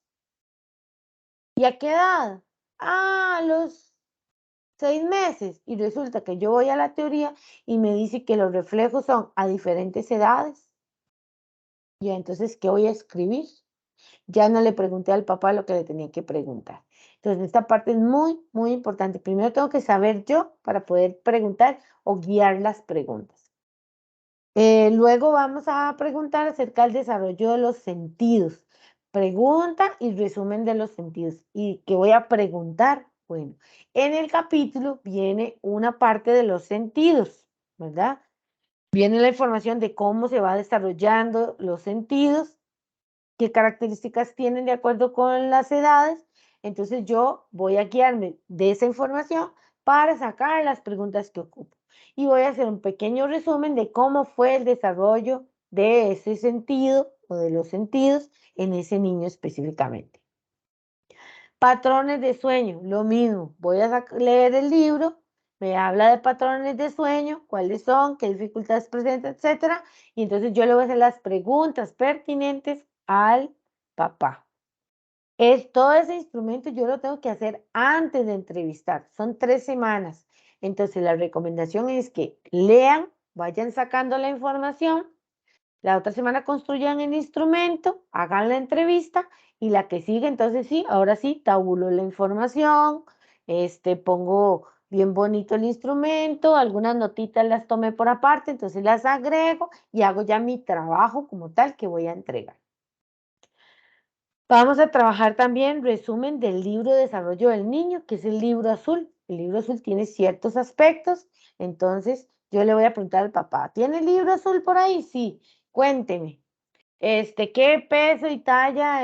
[SPEAKER 1] ¿Y a qué edad? Ah, los 6 meses. Y resulta que yo voy a la teoría y me dice que los reflejos son a diferentes edades. Ya, entonces, ¿qué voy a escribir? Ya no le pregunté al papá lo que le tenía que preguntar. Entonces, esta parte es muy, muy importante. Primero tengo que saber yo para poder preguntar o guiar las preguntas. Luego vamos a preguntar acerca del desarrollo de los sentidos. Pregunta y resumen de los sentidos. ¿Y qué voy a preguntar? Bueno, en el capítulo viene una parte de los sentidos, ¿verdad? Viene la información de cómo se va desarrollando los sentidos, qué características tienen de acuerdo con las edades. Entonces yo voy a guiarme de esa información para sacar las preguntas que ocupo. Y voy a hacer un pequeño resumen de cómo fue el desarrollo de ese sentido o de los sentidos en ese niño específicamente. Patrones de sueño, lo mismo. Voy a leer el libro, me habla de patrones de sueño, cuáles son, qué dificultades presenta, etcétera. Y entonces yo le voy a hacer las preguntas pertinentes al papá. Todo ese instrumento yo lo tengo que hacer antes de entrevistar. Son 3 semanas. Entonces la recomendación es que lean, vayan sacando la información. La otra semana construyan el instrumento, hagan la entrevista y la que sigue, entonces sí, ahora sí, tabulo la información, pongo bien bonito el instrumento, algunas notitas las tomé por aparte, entonces las agrego y hago ya mi trabajo como tal que voy a entregar. Vamos a trabajar también resumen del libro de desarrollo del niño, que es el libro azul. El libro azul tiene ciertos aspectos, entonces yo le voy a preguntar al papá, ¿tiene el libro azul por ahí? Sí, cuénteme. ¿Qué peso y talla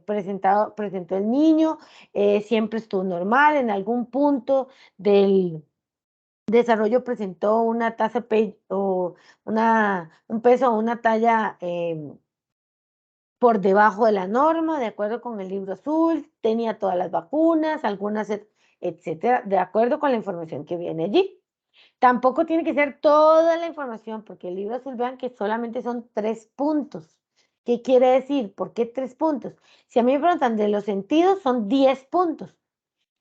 [SPEAKER 1] presentó el niño? ¿Siempre estuvo normal? ¿En algún punto del desarrollo presentó una tasa o un peso o una talla por debajo de la norma, de acuerdo con el libro azul? ¿Tenía todas las vacunas, algunas, etcétera, de acuerdo con la información que viene allí? Tampoco tiene que ser toda la información, porque el libro azul, vean que solamente son 3 puntos. ¿Qué quiere decir? ¿Por qué 3 puntos? Si a mí me preguntan de los sentidos, son 10 puntos.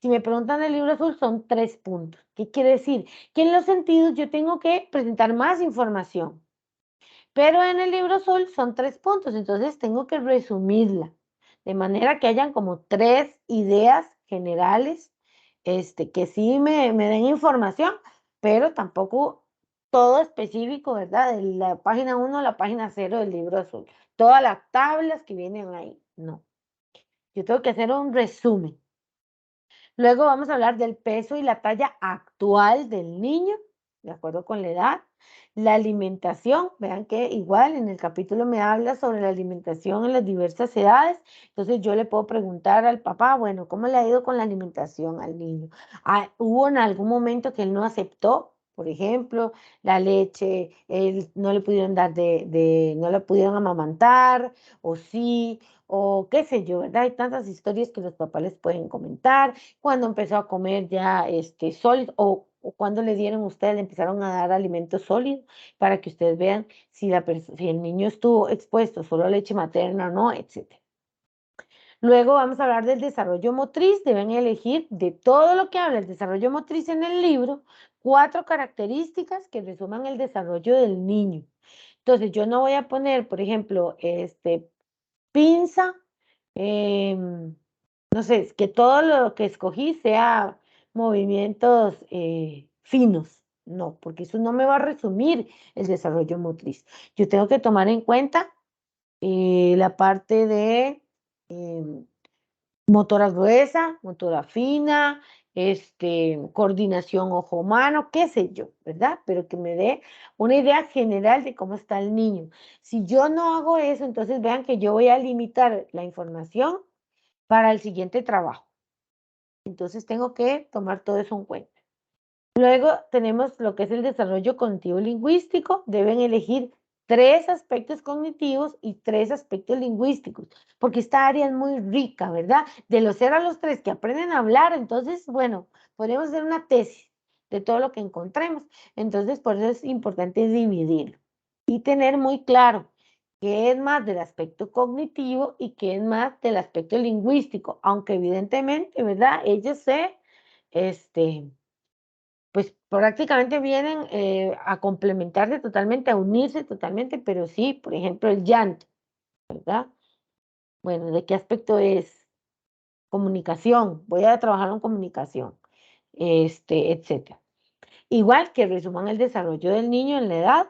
[SPEAKER 1] Si me preguntan del libro azul, son 3 puntos. ¿Qué quiere decir? Que en los sentidos yo tengo que presentar más información. Pero en el libro azul son 3 puntos, entonces tengo que resumirla. De manera que hayan como 3 ideas generales, que sí me den información, pero tampoco todo específico, ¿verdad? De la página 1 a la página 0 del libro azul. Todas las tablas que vienen ahí, no. Yo tengo que hacer un resumen. Luego vamos a hablar del peso y la talla actual del niño, de acuerdo con la edad. La alimentación, vean que igual en el capítulo me habla sobre la alimentación en las diversas edades. Entonces yo le puedo preguntar al papá, bueno, ¿cómo le ha ido con la alimentación al niño? ¿Hubo en algún momento que él no aceptó? Por ejemplo, la leche, él no le pudieron dar no le pudieron amamantar, o sí, o qué sé yo, ¿verdad? Hay tantas historias que los papás les pueden comentar. Cuando empezó a comer ya sólido, o cuando le dieron ustedes, le empezaron a dar alimentos sólidos para que ustedes vean si el niño estuvo expuesto solo a leche materna o no, etcétera. Luego vamos a hablar del desarrollo motriz. Deben elegir de todo lo que habla el desarrollo motriz en el libro, 4 características que resuman el desarrollo del niño. Entonces, yo no voy a poner, por ejemplo, pinza, no sé, que todo lo que escogí sea movimientos finos. No, porque eso no me va a resumir el desarrollo motriz. Yo tengo que tomar en cuenta la parte de motora gruesa, motora fina, coordinación ojo-mano, qué sé yo, ¿verdad? Pero que me dé una idea general de cómo está el niño. Si yo no hago eso, entonces vean que yo voy a limitar la información para el siguiente trabajo. Entonces tengo que tomar todo eso en cuenta. Luego tenemos lo que es el desarrollo cognitivo lingüístico. Deben elegir 3 aspectos cognitivos y 3 aspectos lingüísticos, porque esta área es muy rica, ¿verdad? De los 0 a los 3 que aprenden a hablar, entonces, bueno, podemos hacer una tesis de todo lo que encontremos. Entonces, por eso es importante dividirlo y tener muy claro qué es más del aspecto cognitivo y qué es más del aspecto lingüístico, aunque evidentemente, ¿verdad? Ellos pues prácticamente vienen a complementarse totalmente, a unirse totalmente, pero sí, por ejemplo, el llanto. ¿verdad? Bueno, ¿de qué aspecto es? Comunicación, voy a trabajar en comunicación, etcétera. Igual que resuman el desarrollo del niño en la edad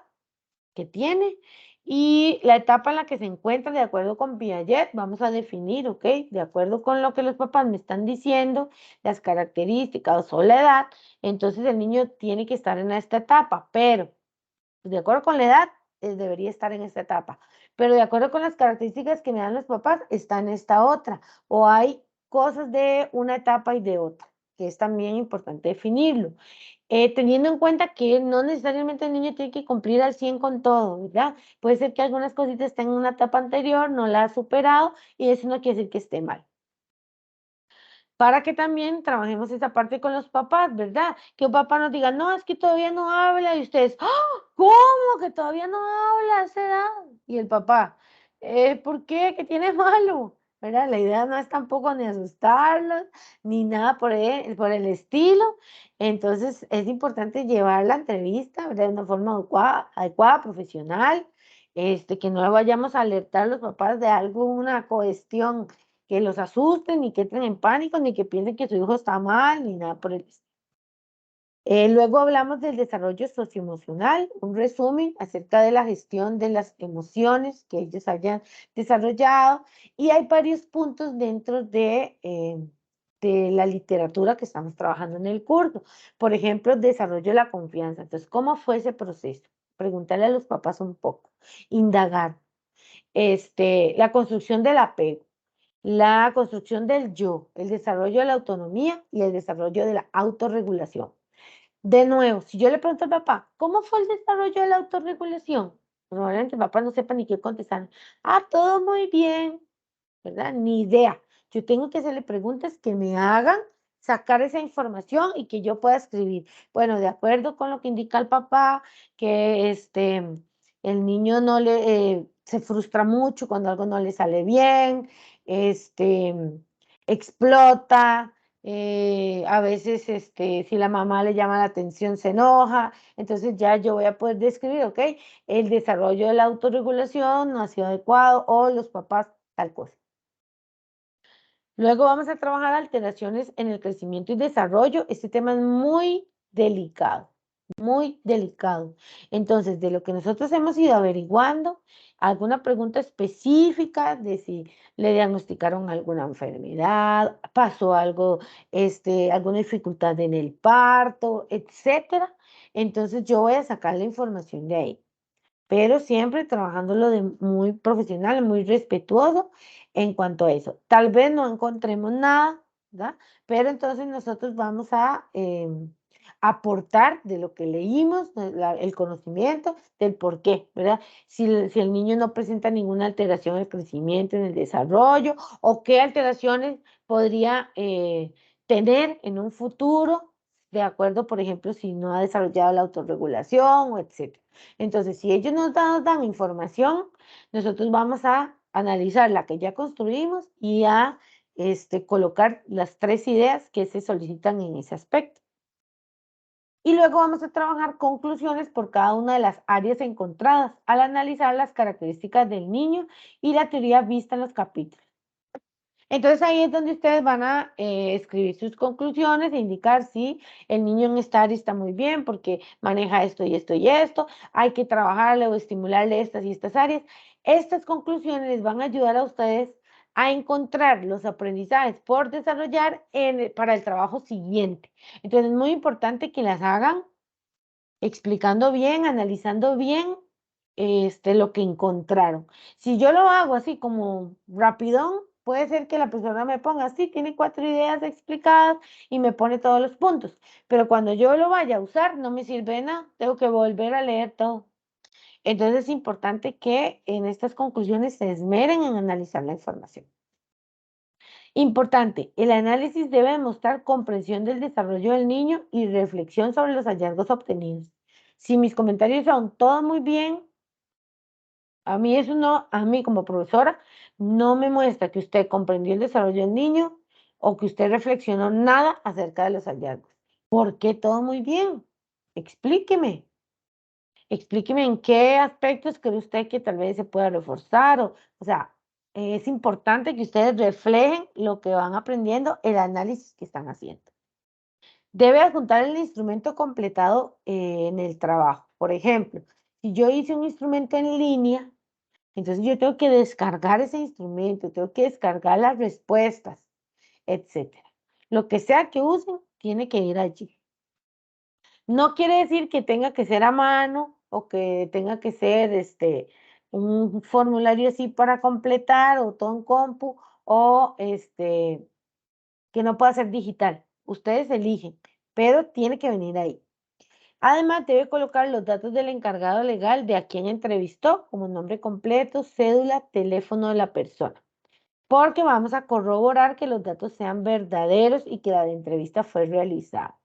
[SPEAKER 1] que tiene y la etapa en la que se encuentra de acuerdo con Piaget, vamos a definir, ¿ok? De acuerdo con lo que los papás me están diciendo, las características o la edad, entonces el niño tiene que estar en esta etapa, pero de acuerdo con la edad, debería estar en esta etapa, pero de acuerdo con las características que me dan los papás, está en esta otra, o hay cosas de una etapa y de otra, que es también importante definirlo. Teniendo en cuenta que no necesariamente el niño tiene que cumplir al 100 con todo, ¿verdad? Puede ser que algunas cositas estén en una etapa anterior, no la ha superado y eso no quiere decir que esté mal. Para que también trabajemos esa parte con los papás, ¿verdad? Que un papá nos diga, no, es que todavía no habla y ustedes, ¡ah! ¿Cómo que todavía no habla a esa edad? Y el papá, ¿por qué? ¿Qué tiene malo? ¿Verdad? La idea no es tampoco ni asustarlos, ni nada por el estilo. Entonces, es importante llevar la entrevista, ¿verdad? De una forma adecuada, profesional, que no vayamos a alertar a los papás de alguna cuestión que los asusten, ni que entren en pánico, ni que piensen que su hijo está mal, ni nada por el estilo. Luego hablamos del desarrollo socioemocional, un resumen acerca de la gestión de las emociones que ellos hayan desarrollado y hay varios puntos dentro de la literatura que estamos trabajando en el curso. Por ejemplo, desarrollo de la confianza. Entonces, ¿cómo fue ese proceso? Preguntarle a los papás un poco, indagar. La construcción del apego, la construcción del yo, el desarrollo de la autonomía y el desarrollo de la autorregulación. De nuevo, si yo le pregunto al papá, ¿cómo fue el desarrollo de la autorregulación? Probablemente el papá no sepa ni qué contestar. Ah, todo muy bien, ¿verdad? Ni idea. Yo tengo que hacerle preguntas que me hagan sacar esa información y que yo pueda escribir. Bueno, de acuerdo con lo que indica el papá, que el niño no se frustra mucho cuando algo no le sale bien, explota, a veces si la mamá le llama la atención se enoja, entonces ya yo voy a poder describir, ¿ok? El desarrollo de la autorregulación no ha sido adecuado o los papás tal cosa. Luego vamos a trabajar alteraciones en el crecimiento y desarrollo. Este tema es muy delicado, muy delicado. Entonces, de lo que nosotros hemos ido averiguando, alguna pregunta específica de si le diagnosticaron alguna enfermedad, pasó algo, alguna dificultad en el parto, etcétera. Entonces, yo voy a sacar la información de ahí, pero siempre trabajándolo de muy profesional, muy respetuoso en cuanto a eso. Tal vez no encontremos nada, ¿verdad? Pero entonces nosotros vamos a aportar de lo que leímos, el conocimiento del por qué, ¿verdad? Si el niño no presenta ninguna alteración en el crecimiento, en el desarrollo, o qué alteraciones podría tener en un futuro, de acuerdo, por ejemplo, si no ha desarrollado la autorregulación o etcétera. Entonces, si ellos nos dan información, nosotros vamos a analizar la que ya construimos y a colocar las 3 ideas que se solicitan en ese aspecto. Y luego vamos a trabajar conclusiones por cada una de las áreas encontradas al analizar las características del niño y la teoría vista en los capítulos. Entonces ahí es donde ustedes van a escribir sus conclusiones e indicar si el niño en esta área está muy bien porque maneja esto y esto y esto, hay que trabajarle o estimularle estas y estas áreas. Estas conclusiones les van a ayudar a ustedes a encontrar los aprendizajes por desarrollar para el trabajo siguiente. Entonces es muy importante que las hagan explicando bien, analizando bien lo que encontraron. Si yo lo hago así como rapidón, puede ser que la persona me ponga así, tiene 4 ideas explicadas y me pone todos los puntos, pero cuando yo lo vaya a usar no me sirve nada, tengo que volver a leer todo. Entonces es importante que en estas conclusiones se esmeren en analizar la información. Importante, el análisis debe demostrar comprensión del desarrollo del niño y reflexión sobre los hallazgos obtenidos. Si mis comentarios son todo muy bien, a mí eso no, a mí como profesora, no me muestra que usted comprendió el desarrollo del niño o que usted reflexionó nada acerca de los hallazgos. ¿Por qué todo muy bien? Explíqueme. Explíqueme en qué aspectos cree usted que tal vez se pueda reforzar o sea, es importante que ustedes reflejen lo que van aprendiendo, el análisis que están haciendo. Debe adjuntar el instrumento completado en el trabajo. Por ejemplo, si yo hice un instrumento en línea, entonces yo tengo que descargar ese instrumento, tengo que descargar las respuestas, etcétera. Lo que sea que usen, tiene que ir allí. No quiere decir que tenga que ser a mano o que tenga que ser un formulario así para completar o todo en compu o que no pueda ser digital. Ustedes eligen, pero tiene que venir ahí. Además, debe colocar los datos del encargado legal de a quien entrevistó, como nombre completo, cédula, teléfono de la persona, porque vamos a corroborar que los datos sean verdaderos y que la entrevista fue realizada.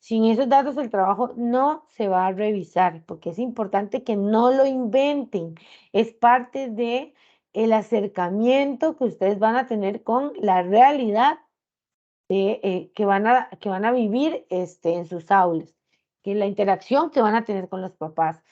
[SPEAKER 1] Sin esos datos el trabajo no se va a revisar, porque es importante que no lo inventen. Es parte de el acercamiento que ustedes van a tener con la realidad que van a vivir en sus aulas, que la interacción que van a tener con los papás,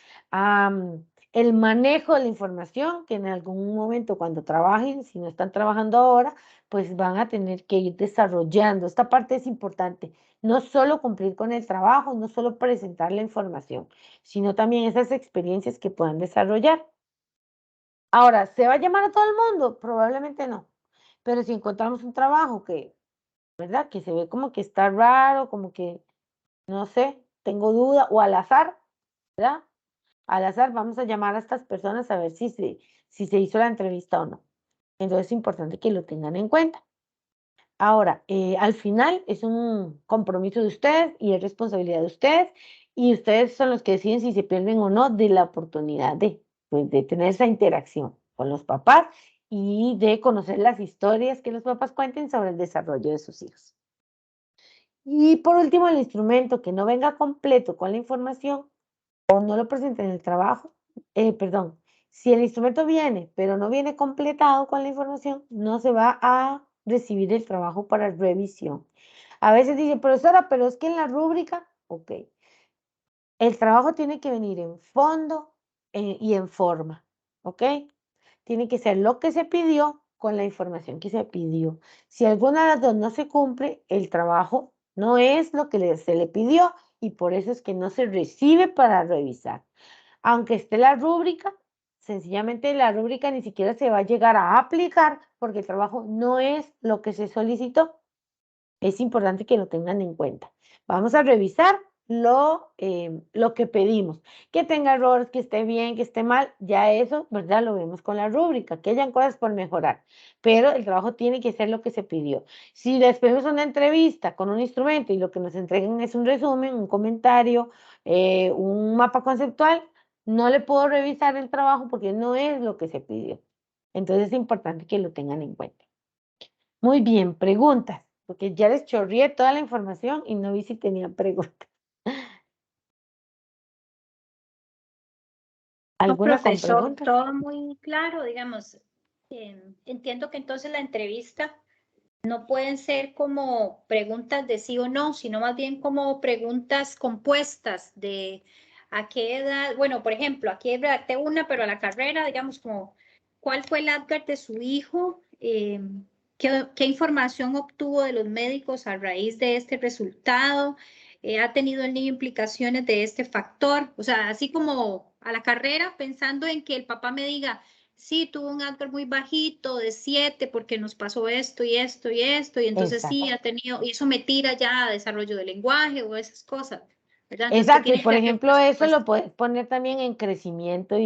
[SPEAKER 1] el manejo de la información que en algún momento cuando trabajen, si no están trabajando ahora, pues van a tener que ir desarrollando. Esta parte es importante, no solo cumplir con el trabajo, no solo presentar la información, sino también esas experiencias que puedan desarrollar. Ahora, ¿se va a llamar a todo el mundo? Probablemente no, pero si encontramos un trabajo que ¿verdad? Que se ve como que está raro, como que, no sé, tengo duda, o al azar, ¿verdad? Al azar vamos a llamar a estas personas a ver si se hizo la entrevista o no. Entonces es importante que lo tengan en cuenta. Ahora, al final es un compromiso de ustedes y es responsabilidad de ustedes y ustedes son los que deciden si se pierden o no de la oportunidad pues, de tener esa interacción con los papás y de conocer las historias que los papás cuenten sobre el desarrollo de sus hijos. Y por último, el instrumento que no venga completo con la información o no lo presente en el trabajo, perdón, si el instrumento viene, pero no viene completado con la información, no se va a recibir el trabajo para revisión. A veces dice, profesora, pero es que en la rúbrica, ok, el trabajo tiene que venir en fondo y en forma, ¿ok? Tiene que ser lo que se pidió con la información que se pidió. Si alguna de las dos no se cumple, el trabajo no es lo que se le pidió y por eso es que no se recibe para revisar. Aunque esté la rúbrica, sencillamente la rúbrica ni siquiera se va a llegar a aplicar porque el trabajo no es lo que se solicitó. Es importante que lo tengan en cuenta. Vamos a revisar lo que pedimos. Que tenga errores, que esté bien, que esté mal, ya eso, ¿verdad? Lo vemos con la rúbrica, que hayan cosas por mejorar, pero el trabajo tiene que ser lo que se pidió. Si les pedimos una entrevista con un instrumento y lo que nos entreguen es un resumen, un comentario, un mapa conceptual, no le puedo revisar el trabajo porque no es lo que se pidió. Entonces es importante que lo tengan en cuenta. Muy bien, preguntas, porque ya les chorrié toda la información y no vi si tenían preguntas.
[SPEAKER 2] No,
[SPEAKER 1] ¿Alguna con
[SPEAKER 2] profesor,
[SPEAKER 1] preguntas?
[SPEAKER 2] todo muy claro, digamos. Entiendo que entonces la entrevista no pueden ser como preguntas de sí o no, sino más bien como preguntas compuestas de a qué edad, bueno, por ejemplo, aquí redacté una, pero a la carrera, digamos, como cuál fue el Apgar de su hijo, qué información obtuvo de los médicos a raíz de este resultado, ha tenido el niño implicaciones de este factor, o sea, así como a la carrera, pensando en que el papá me diga, sí, tuvo un Apgar muy bajito de 7 porque nos pasó esto y esto y esto, y entonces sí
[SPEAKER 1] Exacto.
[SPEAKER 2] ha tenido, y eso me tira ya a desarrollo del lenguaje o esas cosas, ¿verdad? Entonces, que
[SPEAKER 1] Exacto, y
[SPEAKER 2] tiene que
[SPEAKER 1] por
[SPEAKER 2] haber
[SPEAKER 1] ejemplo,
[SPEAKER 2] unas
[SPEAKER 1] eso lo
[SPEAKER 2] respuestas.
[SPEAKER 1] puedes poner también en crecimiento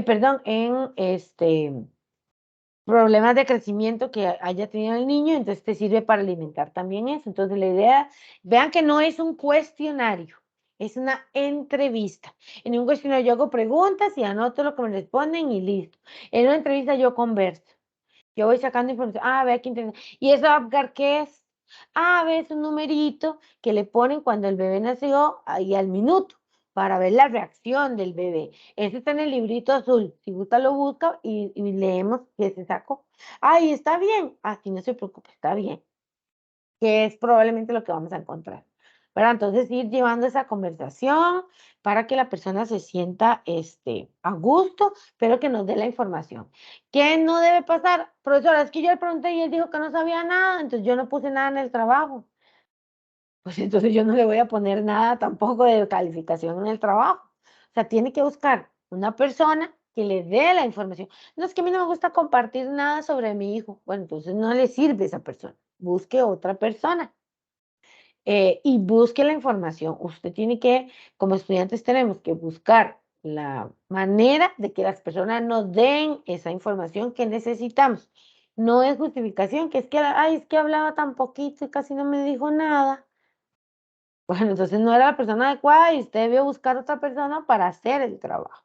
[SPEAKER 1] perdón, en problemas de crecimiento que haya tenido el niño, entonces te sirve para alimentar también eso. Entonces la idea, vean que no es un cuestionario, es una entrevista. En un cuestionario yo hago preguntas y anoto lo que me responden y listo. En una entrevista yo converso. Yo voy sacando información. Ah, vea qué interesante. ¿Y eso Apgar qué es? Ah, ve, es un numerito que le ponen cuando el bebé nació ahí al minuto para ver la reacción del bebé. Ese está en el librito azul. Si gusta lo busca y leemos qué se sacó. Ahí está bien. Así no se preocupe, está bien. Que es probablemente lo que vamos a encontrar. ¿verdad? Entonces ir llevando esa conversación para que la persona se sienta a gusto, pero que nos dé la información. ¿Qué no debe pasar? Profesora, es que yo le pregunté y él dijo que no sabía nada, entonces yo no puse nada en el trabajo. Pues entonces yo no le voy a poner nada tampoco de calificación en el trabajo. O sea, tiene que buscar una persona que le dé la información. No es que a mí no me gusta compartir nada sobre mi hijo. Bueno, entonces no le sirve esa persona. Busque otra persona. Y busque la información. Usted tiene que, como estudiantes, tenemos que buscar la manera de que las personas nos den esa información que necesitamos. No es justificación, que es que, ay, es que hablaba tan poquito y casi no me dijo nada. Bueno, entonces no era la persona adecuada y usted debió buscar otra persona para hacer el trabajo.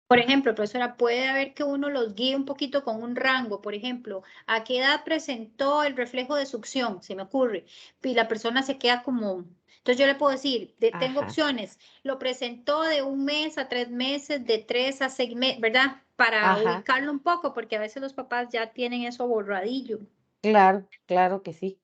[SPEAKER 2] Por ejemplo, profesora, puede haber que uno los guíe un poquito con un rango. Por ejemplo, ¿a qué edad presentó el reflejo de succión? Se me ocurre. Y la persona se queda como... Entonces yo le puedo decir, tengo
[SPEAKER 1] Ajá,
[SPEAKER 2] opciones. Lo presentó de 1 mes a 3 meses, de 3 a 6 meses, ¿verdad? Para
[SPEAKER 1] ajá,
[SPEAKER 2] ubicarlo un poco, porque a veces los papás ya tienen eso borradillo.
[SPEAKER 1] claro, claro que sí.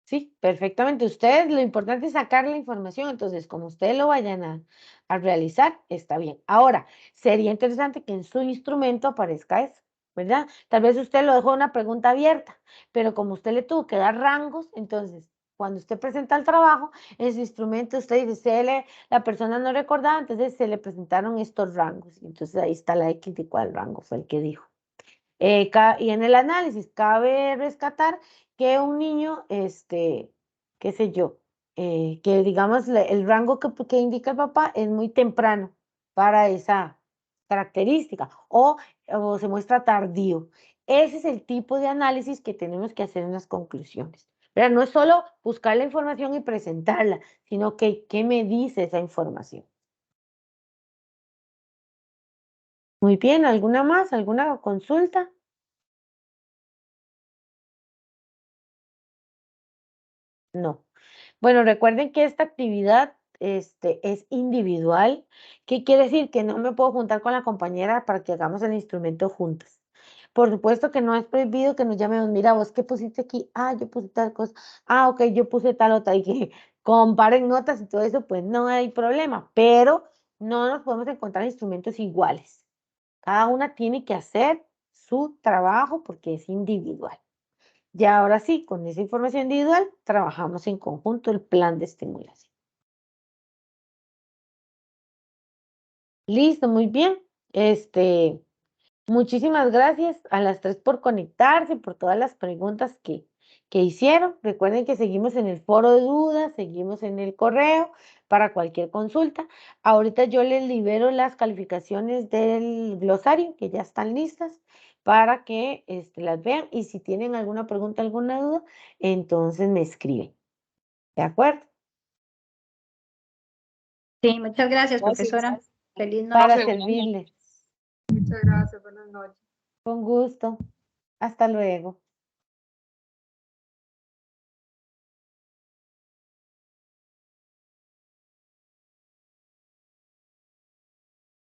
[SPEAKER 1] Sí, perfectamente. Ustedes, lo importante es sacar la información, entonces, como ustedes lo vayan a realizar, está bien. Ahora, sería interesante que en su instrumento aparezca eso, ¿verdad? Tal vez usted lo dejó una pregunta abierta, pero como usted le tuvo que dar rangos, entonces, cuando usted presenta el trabajo, en su instrumento usted dice, la persona no recordaba, entonces se le presentaron estos rangos. Y entonces ahí está la X de cuál rango fue el que dijo. Y en el análisis cabe rescatar que un niño, qué sé yo, que digamos el rango que indica el papá es muy temprano para esa característica o se muestra tardío. Ese es el tipo de análisis que tenemos que hacer en las conclusiones. ¿Verdad? No es solo buscar la información y presentarla, sino que qué me dice esa información. Muy bien, ¿alguna más? ¿Alguna consulta? No. Bueno, recuerden que esta actividad es individual. ¿Qué quiere decir? Que no me puedo juntar con la compañera para que hagamos el instrumento juntos. Por supuesto que no es prohibido que nos llamemos, mira, vos qué pusiste aquí, ah, yo puse tal cosa, ah, ok, yo puse tal otra, y que comparen notas y todo eso, pues no hay problema, pero no nos podemos encontrar instrumentos iguales. Cada una tiene que hacer su trabajo porque es individual. Ya ahora sí, con esa información individual, trabajamos en conjunto el plan de estimulación. Listo, muy bien. Muchísimas gracias a las tres por conectarse, por todas las preguntas que hicieron. Recuerden que seguimos en el foro de dudas, seguimos en el correo para cualquier consulta. Ahorita yo les libero las calificaciones del glosario, que ya están listas, para que las vean. Y si tienen alguna pregunta, alguna duda, entonces me escriben. ¿De acuerdo?
[SPEAKER 2] Sí, muchas gracias,
[SPEAKER 4] Gracias.
[SPEAKER 2] profesora. Feliz
[SPEAKER 1] Para
[SPEAKER 2] noche.
[SPEAKER 4] Profe,
[SPEAKER 1] servirles.
[SPEAKER 4] muchas gracias. Buenas noches.
[SPEAKER 1] Con gusto. Hasta luego.